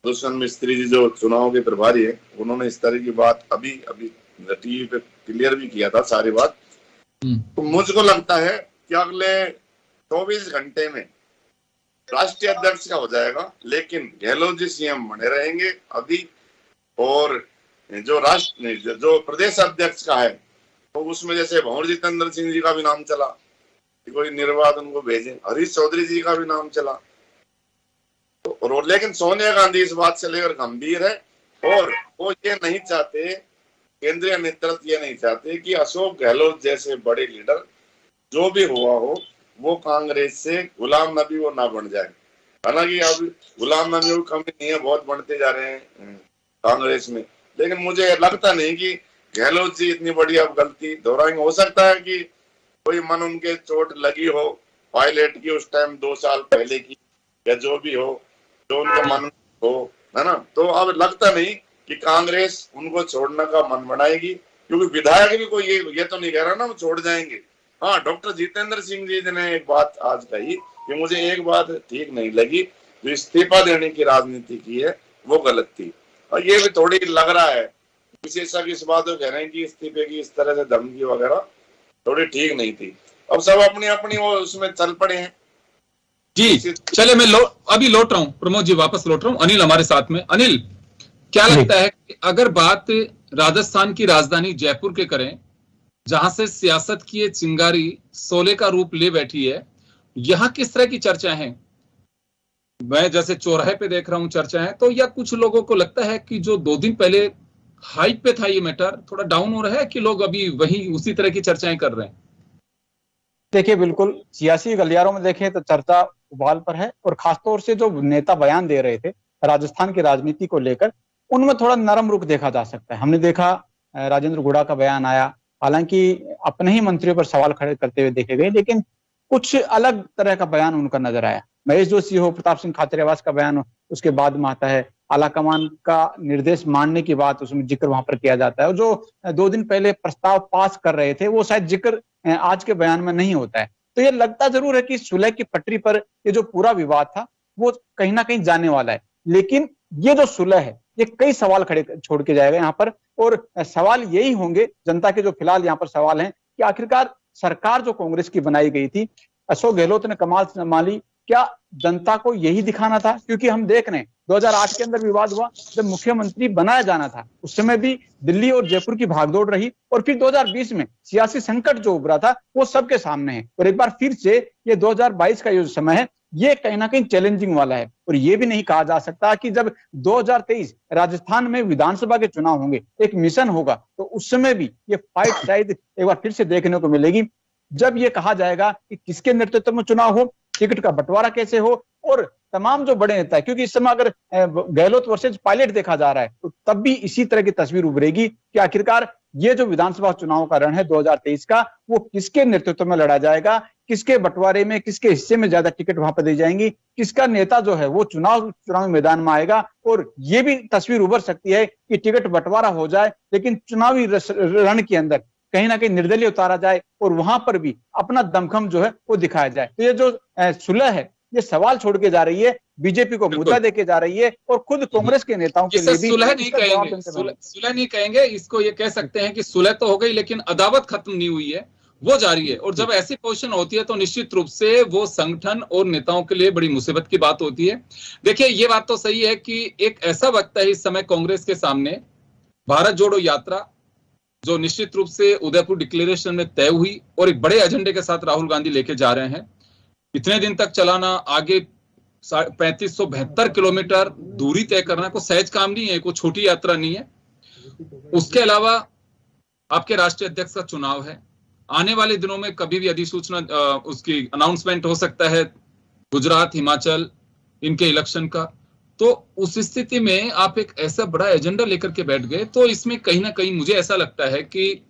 दुष्यंत मिस्त्री जी जो चुनाव के प्रभारी है, उन्होंने इस तरह की बात अभी टीवी पे क्लियर भी किया था सारी बात। तो मुझको लगता है कि अगले 24 घंटे में राष्ट्रीय अध्यक्ष का हो जाएगा, लेकिन गहलोत जी सीएम बने रहेंगे अभी। और जो प्रदेश अध्यक्ष का है, तो उसमें जैसे भंवर जितेंद्र सिंह जी का भी नाम चला कि कोई निर्वाध उनको भेजे, हरीश चौधरी जी का भी नाम चला। तो लेकिन सोनिया गांधी इस बात से लेकर गंभीर है, और वो ये नहीं चाहते, केंद्रीय नेतृत्व ये नहीं चाहते कि अशोक गहलोत जैसे बड़े लीडर जो भी हुआ हो, वो कांग्रेस से गुलाम नबी वो ना बन जाए। हालांकि अब गुलाम नबी की कमी नहीं है, बहुत बनते जा रहे हैं कांग्रेस में, लेकिन मुझे लगता नहीं कि गहलोत जी इतनी बड़ी अब गलती दोहराएंगे। हो सकता है कि कोई मन उनके चोट लगी हो पायलट की उस टाइम 2 साल पहले की, या जो भी हो, जो उनका मन हो, है ना। तो अब लगता नहीं कि कांग्रेस उनको छोड़ने का मन बनाएगी, क्योंकि विधायक भी कोई ये तो नहीं कह रहा ना वो छोड़ जाएंगे। हाँ, डॉक्टर जितेंद्र सिंह जी ने एक बात आज कही कि मुझे एक बात ठीक नहीं लगी, जो इस्तीफा देने की राजनीति की है वो गलत थी। और ये भी थोड़ी लग रहा है, विशेषज्ञ इस बात को कह रहे हैं कि इस्तीफे की इस तरह से धमकी वगैरह थोड़ी ठीक नहीं थी। अब सब अपनी अपनी वो उसमें चल पड़े हैं। जी चले, मैं अभी लौट रहा हूँ, प्रमोद जी वापस लौट रहा हूँ। अनिल हमारे साथ में। अनिल, क्या लगता है कि अगर बात राजस्थान की राजधानी जयपुर के करें, जहां से सियासत की ये चिंगारी शोले का रूप ले बैठी है, यहाँ किस तरह की चर्चा है? मैं जैसे चौराहे पे देख रहा हूँ चर्चा है, तो या कुछ लोगों को लगता है कि जो 2 दिन पहले हाइप पे था ये मैटर, थोड़ा डाउन हो रहा है कि लोग अभी वही उसी तरह की चर्चाएं कर रहे हैं? देखिए, बिल्कुल सियासी गलियारों में देखें तो चर्चा उबाल पर है, और खासतौर से जो नेता बयान दे रहे थे राजस्थान की राजनीति को लेकर, उनमें थोड़ा नरम रुख देखा जा सकता है। हमने देखा राजेंद्र गुड़ा का बयान आया, हालांकि अपने ही मंत्रियों पर सवाल खड़े करते हुए देखे गए, लेकिन कुछ अलग तरह का बयान उनका नजर आया। महेश जोशी हो, प्रताप सिंह खाचरियावास का बयान हो, उसके बाद में आता है आलाकमान का निर्देश मानने की बात, उसमें जिक्र वहां पर किया जाता है। और जो 2 दिन पहले प्रस्ताव पास कर रहे थे, वो शायद जिक्र आज के बयान में नहीं होता है। तो ये लगता जरूर है कि सुलह की पटरी पर ये जो पूरा विवाद था वो कहीं ना कहीं जाने वाला है, लेकिन ये जो सुलह है ये कई सवाल खड़े छोड़ के जाएगा यहाँ पर। और सवाल यही होंगे जनता के, जो फिलहाल यहाँ पर सवाल हैं कि आखिरकार सरकार जो कांग्रेस की बनाई गई थी, अशोक गहलोत ने कमाल संभाली, क्या जनता को यही दिखाना था? क्योंकि हम देख रहे हैं 2008 के अंदर विवाद हुआ, जब मुख्यमंत्री बनाया जाना था उस समय भी दिल्ली और जयपुर की भागदौड़ रही, और फिर 2020 में सियासी संकट जो उभरा था वो सबके सामने है। और एक बार फिर से ये 2022 का जो समय है ये कहीं ना कहीं चैलेंजिंग वाला है। और ये भी नहीं कहा जा सकता कि जब 2023 राजस्थान में विधानसभा के चुनाव होंगे, एक मिशन होगा, तो उस समय भी ये फाइट शायद एक बार फिर से देखने को मिलेगी, जब ये कहा जाएगा कि किसके नेतृत्व में चुनाव हो, टिकट का बंटवारा कैसे हो, और तमाम जो बड़े नेता है, क्योंकि इस समय अगर गहलोत वर्सेज पायलट देखा जा रहा है, तो तब भी इसी तरह की तस्वीर उभरेगी कि आखिरकार ये जो विधानसभा चुनाव का रण है 2023 का, वो किसके नेतृत्व में लड़ा जाएगा, किसके बंटवारे में, किसके हिस्से में ज्यादा टिकट वहां पर दी जाएंगी, किसका नेता जो है वो चुनावी मैदान में आएगा। और ये भी तस्वीर उभर सकती है कि टिकट बंटवारा हो जाए, लेकिन चुनावी रण के अंदर कहीं ना कहीं निर्दलीय उतारा जाए और वहां पर भी अपना दमखम जो है वो दिखाया जाए। तो ये जो सुलह है ये सवाल छोड़ के जा रही है, बीजेपी को मुद्दा देके जा रही है, और खुद कांग्रेस के नेताओं के लिए भी सुलह नहीं कहेंगे, सुलह नहीं कहेंगे इसको, ये कह सकते हैं कि सुलह तो हो गई लेकिन अदावत खत्म नहीं हुई है, वो जारी है। और जब ऐसी पोजीशन होती है तो निश्चित रूप से वो संगठन और नेताओं के लिए बड़ी मुसीबत की बात होती है। देखिए, ये बात तो सही है कि एक ऐसा वक्त है इस समय कांग्रेस के सामने, भारत जोड़ो यात्रा जो निश्चित रूप से उदयपुर डिक्लेरेशन में तय हुई और एक बड़े एजेंडे के साथ राहुल गांधी लेके जा रहे हैं। इतने दिन तक चलाना, आगे 3572 किलोमीटर दूरी तय करना कोई सहज काम नहीं है, कोई छोटी यात्रा नहीं है। उसके अलावा आपके राष्ट्रीय अध्यक्ष का चुनाव है, आने वाले दिनों में कभी भी अधिसूचना उसकी अनाउंसमेंट हो सकता है, गुजरात, हिमाचल इनके इलेक्शन का। तो उस स्थिति में आप एक ऐसा बड़ा एजेंडा लेकर के बैठ गए, तो इसमें कहीं ना कहीं मुझे ऐसा लगता है कि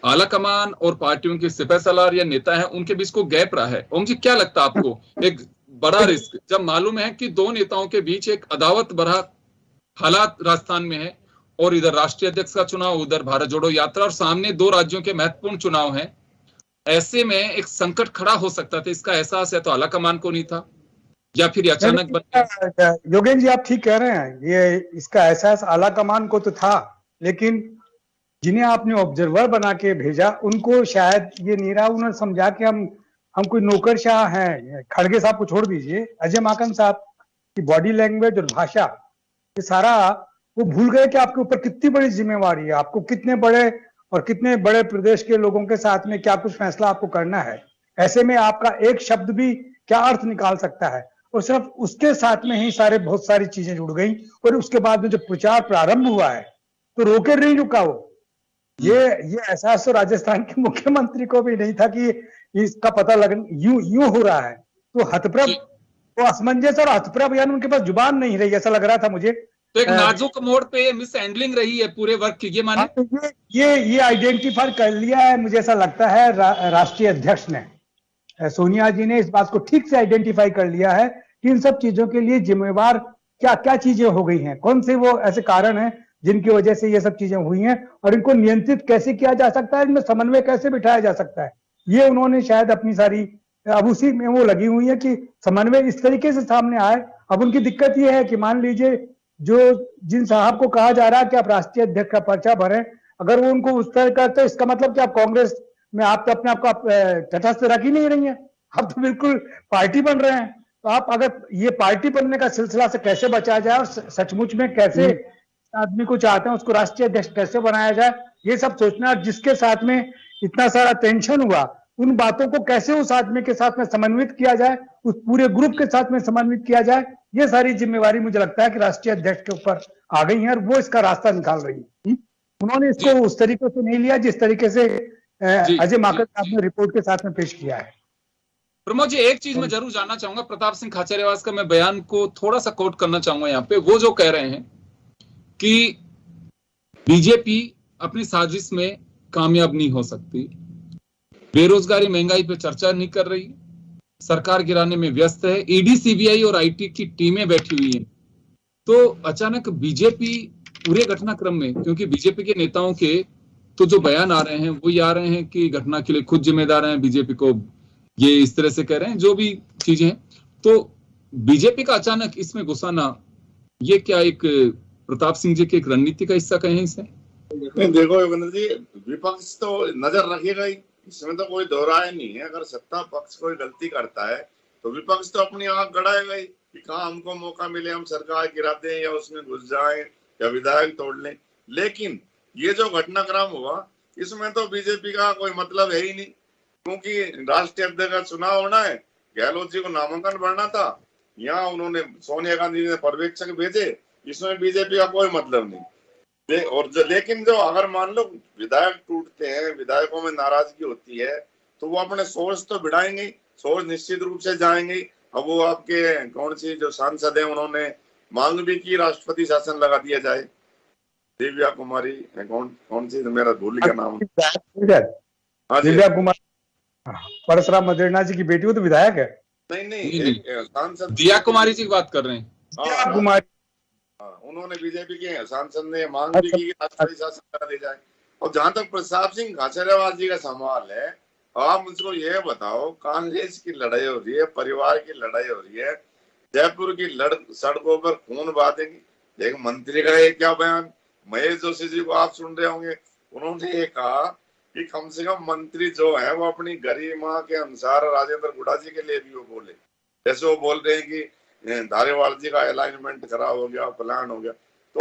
आला कमान और पार्टियों के सिपह सलार या नेता हैं उनके बीच को गैप रहा है। ओम जी, क्या लगता है आपको, एक बड़ा रिस्क जब मालूम है कि 2 नेताओं के बीच एक अदावत भरा हालात राजस्थान में है, और इधर राष्ट्रीय अध्यक्ष का चुनाव, उधर भारत जोड़ो यात्रा, और सामने 2 राज्यों के महत्वपूर्ण चुनाव हैं। ऐसे में एक संकट खड़ा हो सकता था, इसका एहसास है तो आला कमान को नहीं था, या फिर अचानक बन गया? योगेंद्र जी, आप ठीक कह रहे हैं, ये इसका एहसास आला कमान को तो था, लेकिन जिन्हें आपने ऑब्जर्वर बना के भेजा उनको शायद ये नहीं रहा, उन्होंने समझा कि हम कोई नौकरशाह हैं। खड़गे साहब को छोड़ दीजिए, अजय माकन साहब की बॉडी लैंग्वेज और भाषा, ये सारा वो भूल गए कि आपके ऊपर कितनी बड़ी जिम्मेवारी है, आपको कितने बड़े प्रदेश के लोगों के साथ में क्या कुछ फैसला आपको करना है। ऐसे में आपका एक शब्द भी क्या अर्थ निकाल सकता है, और सिर्फ उसके साथ में ही बहुत सारी चीजें जुड़ गई। और उसके बाद में जब प्रचार प्रारंभ हुआ है तो रोके नहीं रुका वो। ये एहसास तो राजस्थान के मुख्यमंत्री को भी नहीं था कि इसका पता यूं हो रहा है। तो हतप्रभ, वो असमंजस और हतप्रभ, यानी उनके पास जुबान नहीं रही, ऐसा लग रहा था मुझे। तो एक नाजुक मोड़ पे मिस हैंडलिंग रही है पूरे वर्क की, ये माने? ये आइडेंटिफाई कर लिया है, मुझे ऐसा लगता है राष्ट्रीय अध्यक्ष ने, सोनिया जी ने इस बात को ठीक से आइडेंटिफाई कर लिया है कि इन सब चीजों के लिए जिम्मेवार क्या क्या चीजें हो गई हैं, कौन से वो ऐसे कारण हैं जिनकी वजह से ये सब चीजें हुई हैं, और इनको नियंत्रित कैसे किया जा सकता है, इनमें समन्वय कैसे बिठाया जा सकता है। ये उन्होंने शायद अपनी सारी, अब उसी में वो लगी हुई है कि समन्वय इस तरीके से सामने आए। अब उनकी दिक्कत ये है कि मान लीजिए जिन साहब को कहा जा रहा है कि आप राष्ट्रीय अध्यक्ष का पर्चा भरें, अगर वो उनको उस तरह करते तो इसका मतलब कि आप कांग्रेस में आप तो अपने आप को तटस्थ रख ही नहीं रही है, आप तो बिल्कुल पार्टी बन रहे हैं। तो आप अगर ये पार्टी बनने का सिलसिला से कैसे बचा जाए, और सचमुच में कैसे आदमी को चाहते हैं उसको राष्ट्रीय अध्यक्ष कैसे बनाया जाए, ये सब सोचना। जिसके साथ में इतना सारा टेंशन हुआ, उन बातों को कैसे उस आदमी के साथ में समन्वित किया जाए, उस पूरे ग्रुप के साथ में समन्वित किया जाए, ये सारी जिम्मेवारी मुझे लगता है कि राष्ट्रीय अध्यक्ष के ऊपर आ गई है, और वो इसका रास्ता निकाल रही है। उन्होंने इसको उस तरीके से नहीं लिया जिस तरीके से अजय माकन साहब ने रिपोर्ट के साथ में पेश किया है। प्रमोद जी, एक चीज मैं जरूर जानना चाहूंगा, प्रताप सिंह खाचरियावास का मैं बयान को थोड़ा सा कोट करना चाहूंगा यहाँ पे। वो जो कह रहे हैं कि बीजेपी अपनी साजिश में कामयाब नहीं हो सकती, बेरोजगारी महंगाई पे चर्चा नहीं कर रही, सरकार गिराने में व्यस्त है, ईडी सीबीआई और आईटी की टीमें बैठी हुई हैं। तो अचानक बीजेपी पूरे घटनाक्रम में, क्योंकि बीजेपी के नेताओं के तो जो बयान आ रहे हैं वो ये आ रहे हैं कि घटना के लिए खुद जिम्मेदार हैं, बीजेपी को ये इस तरह से कह रहे हैं, जो भी चीजें हैं, तो बीजेपी का अचानक इसमें घुसाना, ये क्या एक प्रताप सिंह जी की एक रणनीति का हिस्सा कहें इसे? देखो योगेंद्र जी, विपक्ष तो नजर रखेगा ही, इसमें तो कोई दोहराए नहीं है। अगर सत्ता पक्ष कोई गलती करता है तो विपक्ष तो अपनी आंख गड़ाएगा ही कि कहाँ हमको मौका मिले, हम सरकार गिरा दें या उसमें घुस जाएं या विधायक तोड़ लें। लेकिन ये जो घटनाक्रम हुआ, इसमें तो बीजेपी का कोई मतलब है ही नहीं, क्योंकि राष्ट्रीय अध्यक्ष का चुनाव होना है, गहलोत जी को नामांकन भरना था, यहाँ उन्होंने सोनिया गांधी जी ने पर्यवेक्षक भेजे, इसमें बीजेपी का कोई मतलब नहीं। और लेकिन जो अगर मान लो विधायक टूटते हैं, विधायकों में नाराजगी होती है, तो वो अपने सोर्स तो बढ़ाएंगे, सोर्स निश्चित रूप से जाएंगे। अब वो आपके कौन सी जो सांसद है, उन्होंने मांग भी की राष्ट्रपति शासन लगा दिया जाए। दिव्या कुमारी कौन सी, मेरा भूल गया नाम, दिव्या कुमारी परशुराम मदेरणा जी की बेटी, वो तो विधायक है। नहीं, सांसद दिया कुमारी जी की बात कर रहे हैं। कुमारी, उन्होंने बीजेपी के सांसद ने मांग भी की कि राष्ट्रपति शासन लगा दिया जाए। और जहां तक प्रताप सिंह खाचरियावास जी का सवाल है, आप मुझको ये बताओ, कांग्रेस की लड़ाई हो रही है, परिवार की लड़ाई हो रही है, जयपुर की सड़कों पर खून बहादेंगे। एक मंत्री का ये क्या बयान, महेश जोशी जी को आप सुन रहे होंगे, उन्होंने ये कहा कि कम से कम मंत्री जो है वो अपनी गरिमा के अनुसार राजेंद्र गुड़ा जी के लिए भी वो बोले। जैसे वो बोल रहे हैं कि धारीवाल जी का अलाइनमेंट खराब हो गया, प्लान हो गया, तो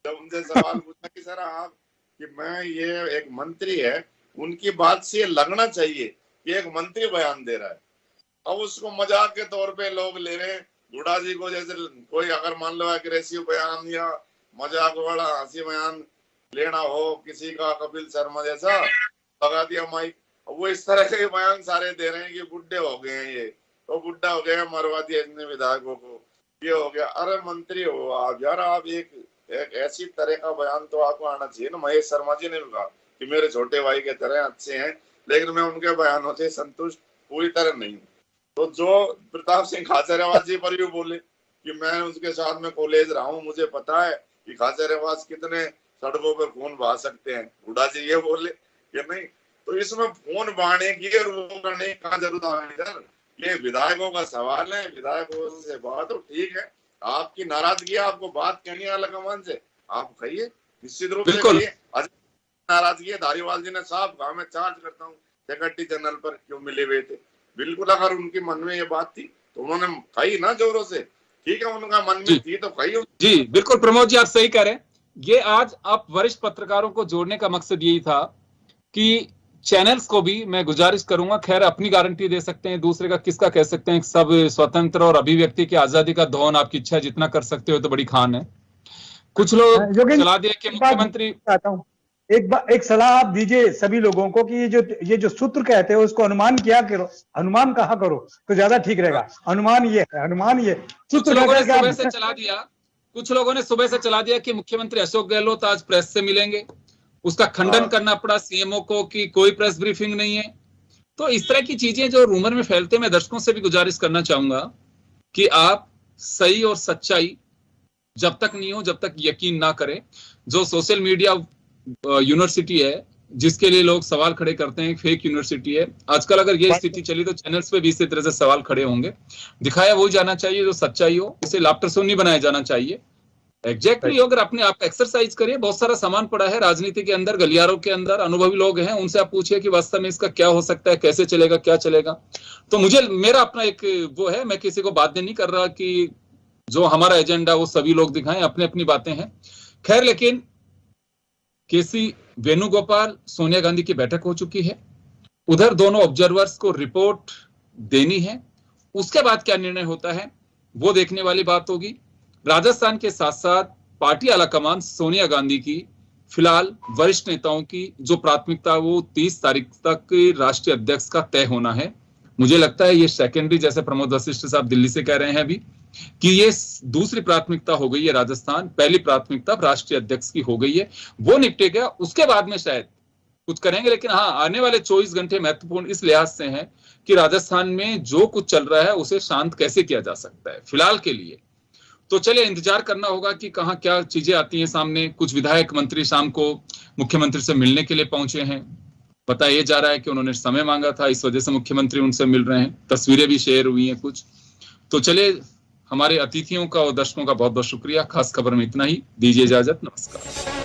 जब उनसे सवाल पूछा कि सर आप, कि मैं ये एक मंत्री है, उनकी बात से लगना चाहिए कि एक मंत्री बयान दे रहा है। अब उसको मजाक के तौर पे लोग ले रहे हैं, गुड़ा जी को जैसे कोई अगर मान लो एग्रेसिव बयान या मजाक वाला हंसी बयान लेना हो किसी का, कपिल शर्मा जैसा लगा दिया माइक, वो इस तरह के बयान सारे दे रहे हैं कि बुढ़े हो गए हैं, ये तो बुढ़ा हो गया, मरवा दिया इतने विधायकों को, ये हो गया। अरे मंत्री हो आप यार, आप एक ऐसी तरह का बयान तो आपको आना चाहिए ना। महेश शर्मा जी ने भी कहा कि मेरे छोटे भाई के तरह अच्छे हैं, लेकिन मैं उनके बयानों से संतुष्ट पूरी तरह नहीं हूँ। तो जो प्रताप सिंह खाचरियावास जी पर भी बोले, कि मैं उसके साथ में कॉलेज रहा हूँ, मुझे पता है कि खासे रहवास कितने सड़कों पर खून बहा सकते हैं। हुड्डा जी ये बोले कि नहीं, तो इसमें खून बहाने की और वो करने की कहाँ जरूरत है इधर? ये विधायकों का सवाल है, विधायकों से बात हो, ठीक है, आपकी नाराजगी, आपको बात कहनी है अलग मन से, आप कहिए, निश्चित रूप से कहिए। नाराजगी है, धारीवाल जी ने साफ कहा, मैं चार्ज करता हूँ सेक्रेटरी जनरल पर क्यों मिले हुए थे। बिल्कुल, अगर उनके मन में ये बात थी तो उन्होंने कही ना जोरों से, ठीक है, उनका मन में थी तो कही। जी बिल्कुल प्रमोद जी, आप सही कह रहे हैं। ये आज आप वरिष्ठ पत्रकारों को जोड़ने का मकसद यही था कि चैनल्स को भी मैं गुजारिश करूंगा, खैर अपनी गारंटी दे सकते हैं, दूसरे का किसका कह सकते हैं, सब स्वतंत्र और अभिव्यक्ति की आजादी का दोहन आपकी इच्छा जितना कर सकते हो तो बड़ी खान है। कुछ लोग चला दिया कि मुख्यमंत्री, एक सलाह आप दीजिए सभी लोगों को कि ये जो सूत्र कहते हैं उसको अनुमान क्या करो, अनुमान कहा करो तो ज्यादा ठीक रहेगा। अनुमान ये है, अनुमान ये कुछ लोगों ने सुबह से चला दिया, कुछ लोगों ने सुबह से चला दिया कि मुख्यमंत्री अशोक गहलोत आज प्रेस से मिलेंगे, उसका खंडन करना पड़ा सीएमओ को कि कोई प्रेस ब्रीफिंग नहीं है। तो इस तरह की चीजें जो रूमर में फैलते, मैं दर्शकों से भी गुजारिश करना चाहूंगा कि आप सही और सच्चाई जब तक नहीं हो जब तक यकीन ना करें। जो सोशल मीडिया यूनिवर्सिटी है जिसके लिए लोग सवाल खड़े करते हैं, फेक यूनिवर्सिटी है आजकल। अगर ये स्थिति चली तो चैनल्स पे भी इसी तरह से सवाल खड़े होंगे। दिखाया वही जाना चाहिए जो सच्चाई हो, इसे लाफ्टर शो नहीं बनाया जाना चाहिए। एग्जैक्टली अगर अपने आप एक्सरसाइज करिए, बहुत सारा सामान पड़ा है राजनीति के अंदर, गलियारों के अंदर अनुभवी लोग हैं, उनसे आप पूछिए कि वास्तव में इसका क्या हो सकता है, कैसे चलेगा, क्या चलेगा। तो मुझे मेरा अपना एक वो है, मैं किसी को बाध्य नहीं कर रहा कि जो हमारा एजेंडा वो सभी लोग दिखाएं, अपनी अपनी बातें हैं। खैर, लेकिन केसी वेणुगोपाल सोनिया गांधी की बैठक हो चुकी है, उधर दोनों ऑब्जर्वर्स को रिपोर्ट देनी है, उसके बाद क्या निर्णय होता है वो देखने वाली बात होगी। राजस्थान के साथ साथ पार्टी आलाकमान सोनिया गांधी की फिलहाल वरिष्ठ नेताओं की जो प्राथमिकता वो 30 तारीख तक राष्ट्रीय अध्यक्ष का तय होना है। मुझे लगता है ये सेकेंडरी, जैसे प्रमोद वशिष्ठ साहब दिल्ली से कह रहे हैं अभी, कि ये दूसरी प्राथमिकता हो गई है राजस्थान, पहली प्राथमिकता राष्ट्रीय अध्यक्ष की हो गई है, वो निपटेगा, उसके बाद में शायद कुछ करेंगे। लेकिन हाँ, आने वाले 24 घंटे महत्वपूर्ण इस लिहाज से हैं कि राजस्थान में जो कुछ चल रहा है उसे शांत कैसे किया जा सकता है फिलहाल के लिए। तो चलिए इंतजार करना होगा कि कहाँ क्या चीजें आती हैं सामने। कुछ विधायक मंत्री शाम को मुख्यमंत्री से मिलने के लिए पहुंचे हैं, बताया जा रहा है कि उन्होंने समय मांगा था, इस वजह से मुख्यमंत्री उनसे मिल रहे हैं, तस्वीरें भी शेयर हुई हैं कुछ। तो चलिए, हमारे अतिथियों का और दर्शकों का बहुत बहुत शुक्रिया। खास खबर में इतना ही, दीजिए इजाजत, नमस्कार।